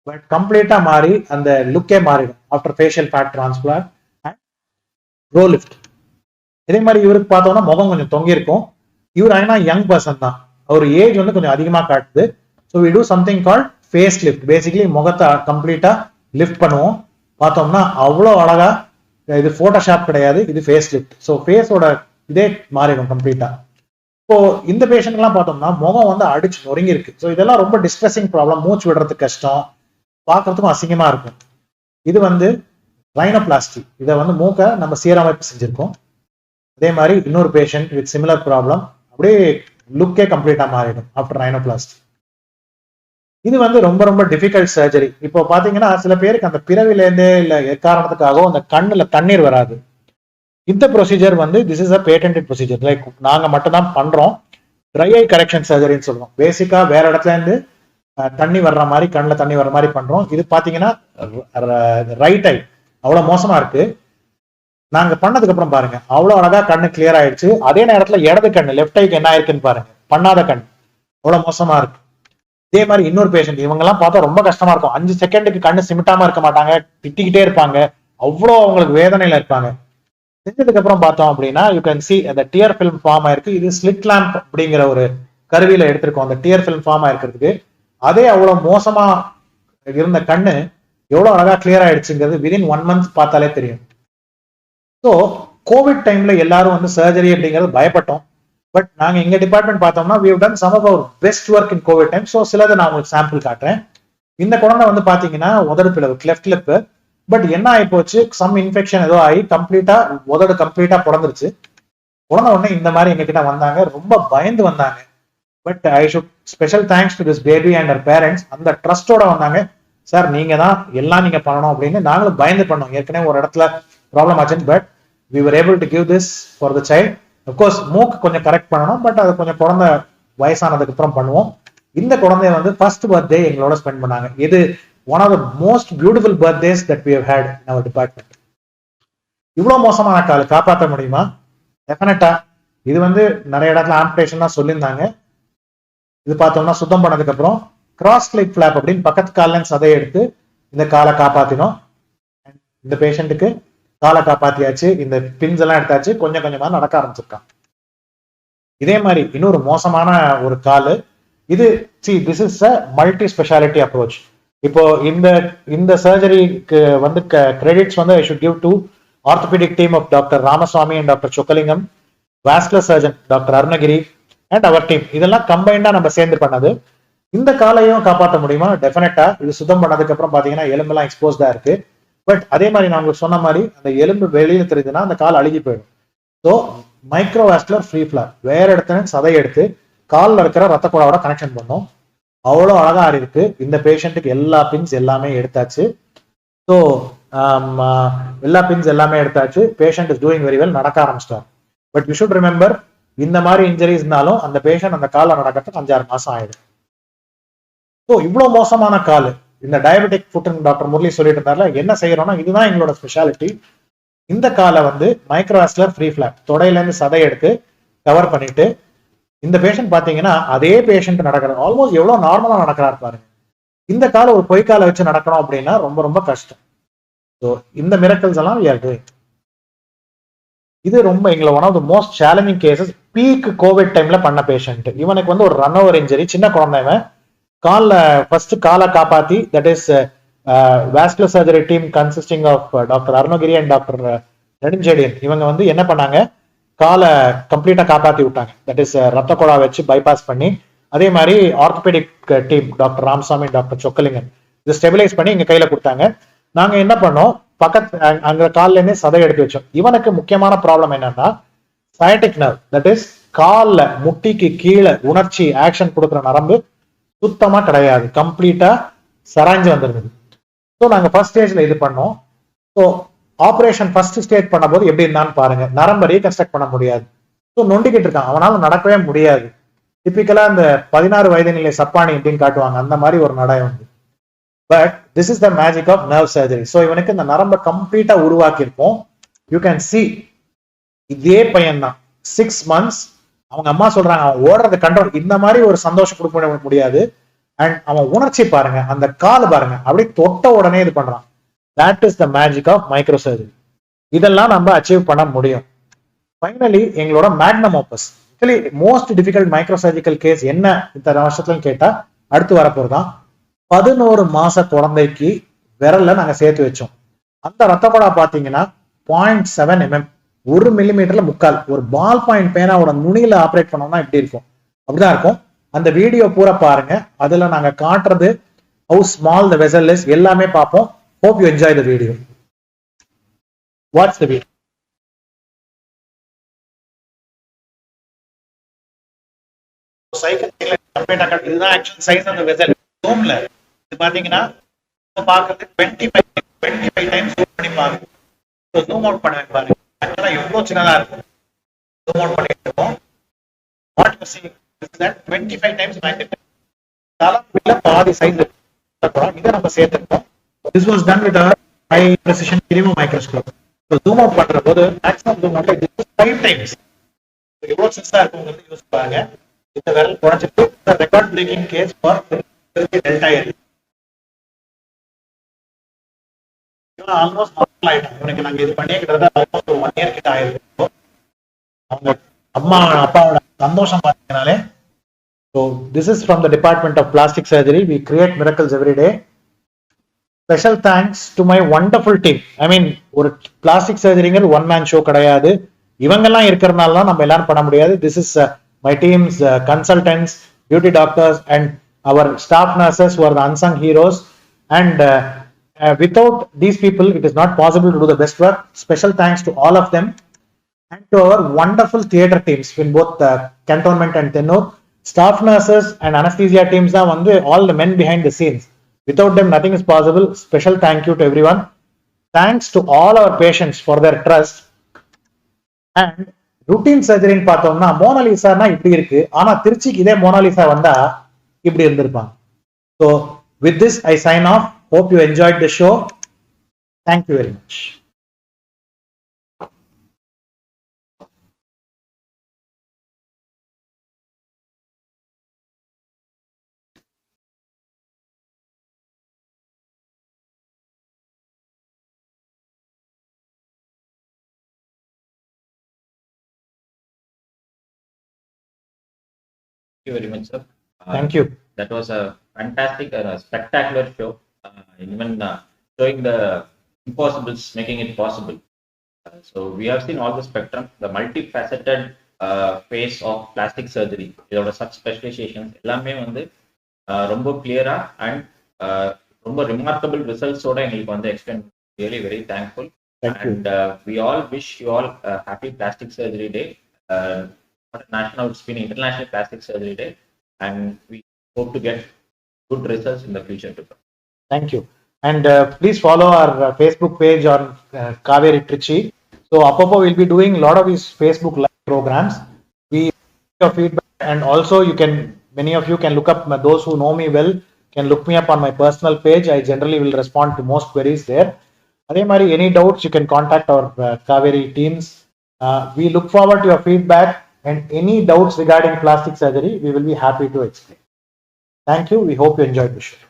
பட் கம்ப்ளீட்டா மாறி அந்த லுக்கே மாறிடும் after facial fat transplant and brow lift. இதே மாதிரி இவருக்கு பார்த்தோம்னா முகம் கொஞ்சம் தொங்கி இருக்கும். இவர் ஆனா யங் பர்சன் தான், அவர் ஏஜ் வந்து கொஞ்சம் அதிகமா காட்டுது. So we do something called face lift. Basically முகத்தை கம்ப்ளீட்டா லிஃப்ட் பண்ணுவோம். பார்த்தோம்னா அவ்வளோ அழகா, இது போட்டோஷாப் கிடையாது, இது ஃபேஸ் லிஃப்ட். ஸோ ஃபேஸோட இதே மாறிடும் கம்ப்ளீட்டா. இப்போ இந்த பேஷண்ட் எல்லாம் பார்த்தோம்னா முகம் வந்து அடிச்சு நொறுங்கி இருக்கு. ஸோ இதெல்லாம் ரொம்ப டிஸ்ட்ரெஸிங் ப்ராப்ளம், மூச்சு விடுறதுக்கு கஷ்டம், பார்க்கறதுக்கும் அசிங்கமா இருக்கும். இது வந்து ரைனோபிளாஸ்டி. இதை வந்து மூக்க நம்ம சீரமைப்பு செஞ்சிருக்கோம். அதே மாதிரி இன்னொரு பேஷண்ட் வித் சிமிலர் ப்ராப்ளம், அப்படியே லுக்கே கம்ப்ளீட்டா மாறிடும் ஆஃப்டர் ரைனோபிளாஸ்டி. இது வந்து ரொம்ப ரொம்ப டிஃபிகல்ட் சர்ஜரி. இப்போ பாத்தீங்கன்னா சில பேருக்கு அந்த பிறவிலேருந்தே இல்ல எக்காரணத்துக்காக அந்த கண்ணுல தண்ணீர் வராது. இந்த ப்ரொசீஜர் வந்து this is a patented procedure. Like நாங்க மட்டும் தான் பண்றோம். ட்ரை ஐ கரெக்ஷன் சர்ஜரின்னு சொல்லுவோம். பேசிக்கா வேற இடத்துல இருந்து தண்ணி வர்ற மாதிரி, கண்ணில் தண்ணி வர்ற மாதிரி பண்றோம். இது பாத்தீங்கன்னா ரைட் ஐ அவ்வளவு மோசமா இருக்கு. நாங்க பண்ணதுக்கு அப்புறம் பாருங்க அவ்வளவு அழகா கண்ணு கிளியர் ஆயிடுச்சு. அதே நேரத்துல இடது கண்ணு, லெஃப்ட் ஐக்கு என்ன ஆயிருக்குன்னு பாருங்க, பண்ணாத கண் அவ்வளவு மோசமா இருக்கு. இதே மாதிரி இன்னொரு பேஷண்ட், இவங்க எல்லாம் பார்த்தா ரொம்ப கஷ்டமா இருக்கும். 5 செகண்டுக்கு கண்ணு சிமிட்டாம இருக்க மாட்டாங்க, திட்டிக்கிட்டே இருப்பாங்க, அவ்வளோ அவங்களுக்கு வேதனையில இருப்பாங்க. செஞ்சதுக்கு அப்புறம் பார்த்தோம் அப்படின்னா யூ கேன் சி அந்த டியர் ஃபிலிம் ஃபார்ம் ஆயிருக்கு. இது ஸ்லிட் லேம்ப் அப்படிங்கிற ஒரு கருவியில எடுத்திருக்கோம் அந்த டியர் ஃபிலிம் ஃபார்ம் ஆயிருக்கிறதுக்கு. அதே அவ்வளவு மோசமா இருந்த கண்ணு எவ்வளவு அழகா கிளியர் ஆயிடுச்சுங்கிறது விதின் 1 month பார்த்தாலே தெரியும். ஸோ கோவிட் டைம்ல எல்லாரும் வந்து சர்ஜரி அப்படிங்கிறது பயப்பட்டோம். பட் நாங்க எங்க டிபார்ட்மெண்ட் பார்த்தோம்னா we have done some of our best work in COVID time. So சிலதை நான் உங்களுக்கு சாம்பிள் காட்டுறேன். இந்த குழந்தை வந்து பாத்தீங்கன்னா உதடு பிளவு, கிளெஃப்ட் லிப். பட் என்ன ஆகி போச்சு, சம் இன்ஃபெக்ஷன் ஏதோ ஆகி கம்ப்ளீட்டா உதடு கம்ப்ளீட்டா புடந்துருச்சு. குழந்தை உடனே இந்த மாதிரி எங்ககிட்ட வந்தாங்க, ரொம்ப பயந்து வந்தாங்க. But I should special thanks to this baby and her parents. அந்த ட்ரஸ்டோட வந்தாங்க. சார் நீங்க தான் எல்லாம் நீங்க பண்ணணும் அப்படின்னு. நாங்களும் பயந்து பண்ணோம், ஏற்கனவே ஒரு இடத்துல ப்ராப்ளம் ஆச்சு. But we were able to give this for the child. of course மூக்கு கொஞ்சம் கரெக்ட் பண்ணணும், பட் அது கொஞ்சம் குழந்தை வயசானதுக்கு அப்புறம் பண்ணுவோம். இந்த குழந்தைய வந்து ஃபர்ஸ்ட் பர்த்டே எங்களோட ஸ்பெண்ட் பண்ணாங்க. இது one of the most beautiful birthdays that we have had in our department. இவ்வளவு மோசமான கால் காப்பாற்ற முடியுமா? டெஃபினட்டா. இது வந்து நிறைய இடத்துல ஆம்புடேஷன் தான் சொல்லியிருந்தாங்க. இது பார்த்தோம்னா சுத்தம் பண்ணதுக்கு அப்புறம் கிராஸ் லைக் ஃபிளாப் அப்படின்னு பக்கத்து கால்ல சதையை எடுத்து இந்த காலை காப்பாத்தினோம். இந்த பேஷண்ட்டுக்கு காலை காப்பாத்தியாச்சு, இந்த பின்ஸ் எல்லாம் எடுத்தாச்சு, கொஞ்சம் கொஞ்சமா நடக்க ஆரம்பிச்சிருக்கான். இதே மாதிரி இன்னொரு மோசமான ஒரு காலு. இது this is a multi speciality approach. இப்போ இந்த சர்ஜரிக்கு வந்து கிரெடிட்ஸ் வந்து I should give to orthopaedic team of doctor Ramaswamy and doctor Chockalingam, vascular surgeon doctor Arunagiri and our team. இதெல்லாம் கம்பைண்டா நம்ம சேர்ந்து பண்ணது. இந்த காலையும் காப்பாற்ற முடியுமா? டெஃபினட்டா. இது சுத்தம் பண்ணதுக்கு அப்புறம் பாத்தீங்கன்னா எலும்பெல்லாம் எக்ஸ்போஸ்டா இருக்கு. பட் அதே மாதிரி நான் உங்களுக்கு சொன்ன மாதிரி அந்த எலும்பு வெளியில தெரியுதுன்னா அந்த கால் அழுகி போயிடும். ஸோ மைக்ரோவாஸ்குலர் ஃப்ரீ ஃபிளாப், வேற இடத்துல சதை எடுத்து காலில் இருக்கிற ரத்த குழாவோட கனெக்ஷன் பண்ணோம். அவ்வளோ அழகா இருக்கு. இந்த பேஷண்ட்டுக்கு எல்லா பின்ஸ் எல்லாமே எடுத்தாச்சு. ஸோ எல்லா பின்ஸ் எல்லாமே எடுத்தாச்சு. Patient is doing very well, நடக்க ஆரம்பிச்சிட்டார். பட் யூ ஷுட் ரிமெம்பர், இந்த மாதிரி இன்ஜரிஸ் இருந்தாலும் அந்த பேஷண்ட் அந்த காலில் நடக்கிறதுக்கு 5-6 மாசம் ஆயிடும். ஸோ இவ்வளோ மோசமான கால். இந்த டயபெட்டிக் ஃபுட்னு டாக்டர் முரளி சொல்லிட்டு இருந்தார்ல, என்ன செய்யறோம்னா இதுதான் எங்களோட ஸ்பெஷாலிட்டி. இந்த காலை வந்து மைக்ரோவாஸ்குலர் ஃப்ரீ ஃபிளாப், தொடையிலேருந்து சதை எடுத்து கவர் பண்ணிட்டு, இந்த பேஷண்ட் பாத்தீங்கன்னா அதே பேஷண்ட் நடக்கிறார், ஆல்மோஸ்ட் எவ்வளவு நார்மலா நடக்கிறார் பாருங்க. இந்த காலை ஒரு பொய்க்காலை வச்சு நடக்கணும் அப்படின்னா ரொம்ப ரொம்ப கஷ்டம். ஸோ இந்த மிரக்கல்ஸ் எல்லாம் we are doing. இது ரொம்ப எங்களை one of the most challenging cases. Peak COVID டைம்ல பண்ண பேஷண்ட். இவனுக்கு வந்து ஒரு ரன் ஓவர் இன்ஜரி, சின்ன குழந்தைவன். ஃபர்ஸ்ட் காலை காப்பாத்தி, that is vascular surgery team consisting of doctor Arunagiri and doctor Nedunchezhiyan, இவங்க வந்து என்ன பண்ணாங்க, காலை கம்ப்ளீட்டா காப்பாத்தி விட்டாங்க. தட் இஸ் ரத்த குழா வச்சு பைபாஸ் பண்ணி. அதே மாதிரி orthopaedic team doctor Ramasamy, doctor Chockalingam இதை ஸ்டெபிலைஸ் பண்ணி எங்க கையில கொடுத்தாங்க. நாங்க என்ன பண்ணோம், பக்கத்து அங்க கால்ல இருந்தே சதை எடுத்து வச்சோம். இவனுக்கு முக்கியமான ப்ராப்ளம் என்னன்னா சயட்டிக் நர்வ், தட் இஸ் கால்ல முட்டிக்கு கீழே உணர்ச்சி ஆக்ஷன் கொடுக்குற நரம்பு சுத்தமா கிடையாது, கம்ப்ளீட்டா சராஞ்சு வந்துருந்தது. ஸோ நாங்க ஃபர்ஸ்ட் ஸ்டேஜ்ல இது பண்ணோம். ஸோ ஆப்ரேஷன் ஃபர்ஸ்ட் ஸ்டேஜ் பண்ண போது எப்படி இருந்தான்னு பாருங்க. நரம்பை ரீகன்ஸ்ட்ரக்ட் பண்ண முடியாது. ஸோ நொண்டிக்கிட்டு இருக்கான், அவனால நடக்கவே முடியாது. டிப்பிக்கலா இந்த 16 வயது நிலை சப்பானி அப்படின்னு காட்டுவாங்க, அந்த மாதிரி ஒரு நடை வந்து. But this is the magic of nerve surgery. So இவனுக்கு இந்த நரம்பை கம்ப்ளீட்டா உருவாக்கி இருப்போம். யூ கேன் சி இதே பையன் தான் 6 months. அவங்க அம்மா சொல்றாங்க அவன் ஓடுறது கண்ட்ரோல், இந்த மாதிரி ஒரு சந்தோஷம் கொடுக்க முடியாது. அண்ட் அவன் உணர்ச்சி பாருங்க, அந்த கால் பாருங்க, அப்படியே தொட்ட உடனே இது பண்றான். That is the magic of micro surgery. இதெல்லாம் நம்ம அச்சீவ் பண்ண முடியும். ஃபைனலி எங்களோட magnum opus, actually most difficult micro surgical case என்ன இந்த வருஷத்துல கேட்டா அடுத்து வரப்போது தான். 11 மாச குழந்தைக்கு விரல்ல நாங்க சேர்த்து வச்சோம். அந்த ரத்த குழா பாத்தீங்கன்னா 0.7 mm, 1 மில்லிமீட்டர்ல முக்கால். ஒரு பால் பாயிண்ட் பேனாவோட நுனியில ஆப்ரேட் பண்ணோம்னா எப்படி இருக்கும், அப்படிதான் இருக்கும். அந்த வீடியோ பூரா பாருங்க, அதுல நாங்க காட்டுறது how small the vessel is எல்லாமே பார்ப்போம். Hope you enjoy the video. Watch the video. இதுதான் actual size of the vessel. ஜூம்ல இது பாத்தீங்கன்னா பார்க்கிறது 25 டைம்ஸ் ஜூம் பண்ணி பாருங்க. சோ ஜூம் அவுட் பண்ண பாருங்க, ஆக்சுவலா எவ்வளவு சின்னதா இருக்கும். ஜூம் அவுட் பண்ணிட்டு இருக்கோம். What you see is that 25 times magnitude. தலப்புல பாதி சைஸ் இருக்கும். இத நம்ம சேர்த்துறோம். This was done with a high precision minimum microscope. So zoom out பண்ற போது maximum zoom out like 5 times. எவ்வளவு சின்னதா இருக்கும்ங்கிறது யூஸ் பாருங்க. இந்த விரல் குறைஞ்சிட்டு record breaking case for delta area. இவன் ஆல்மோஸ்ட் நார்மல் ஆயிட்டான். இவனுக்கு நாங்க இது பண்ணியே கிட்டத்தட்ட ஆல்மோஸ்ட் ஒரு 1 year கிட்ட ஆயிருக்கு. அவங்க அம்மா அப்பாவோட சந்தோஷம் பார்த்தீங்கனாலே. So this is from the Department of Plastic Surgery. We create miracles every day. Special thanks to my wonderful team. I mean, ஒரு பிளாஸ்டிக் சர்ஜரிங்கிறது ஒன் மேன் ஷோ கிடையாது. இவங்கெல்லாம் இருக்கிறதுனால தான் நம்ம எல்லாரும் பண்ண முடியாது. This is my team's consultants, beauty doctors and our staff nurses who are the unsung heroes. And without these people, it is not possible to do the best work. Special thanks to all of them. And to our wonderful theatre teams in both Cantonment and Tennur. Staff nurses and anesthesia teams are all the men behind the scenes. Without them, nothing is possible. Special thank you to everyone. Thanks to all our patients for their trust. And routine surgery in பார்த்தோம்னா மோனாலிசானா இப்படி இருக்கு, ஆனா திருச்சிக்கு இதே Mona Lisa வந்தா இப்படி இருந்திருப்பாங்க. So with this I sign off. Hope you enjoyed the show. Thank you very much. Thank you very much, sir. Thank you. That was a fantastic and a spectacular show. Even showing the impossibles, making it possible. So we have seen all the spectrum, the multifaceted phase of plastic surgery. இதோட sub specialisations எல்லாமே ரொம்ப கிளியரா and ரொம்ப remarkable ரிசல்ட்ஸோட எங்களுக்கு explain. Really very thankful. And we all wish you all a happy Plastic Surgery Day. National, it's been International Plastic Surgery Day, and we hope to get good results in the future to come. Thank you. And please follow our Facebook page on Kaveri Trichy. So Apapa will be doing a lot of these Facebook live programs. We your feedback, and also many of you can look up, those who know me well can look me up on my personal page. I generally will respond to most queries there. Adhe mari any doubts you can contact our Kaveri teams. We look forward to your feedback, and any doubts regarding plastic surgery we will be happy to explain. Thank you. We hope you enjoyed the show.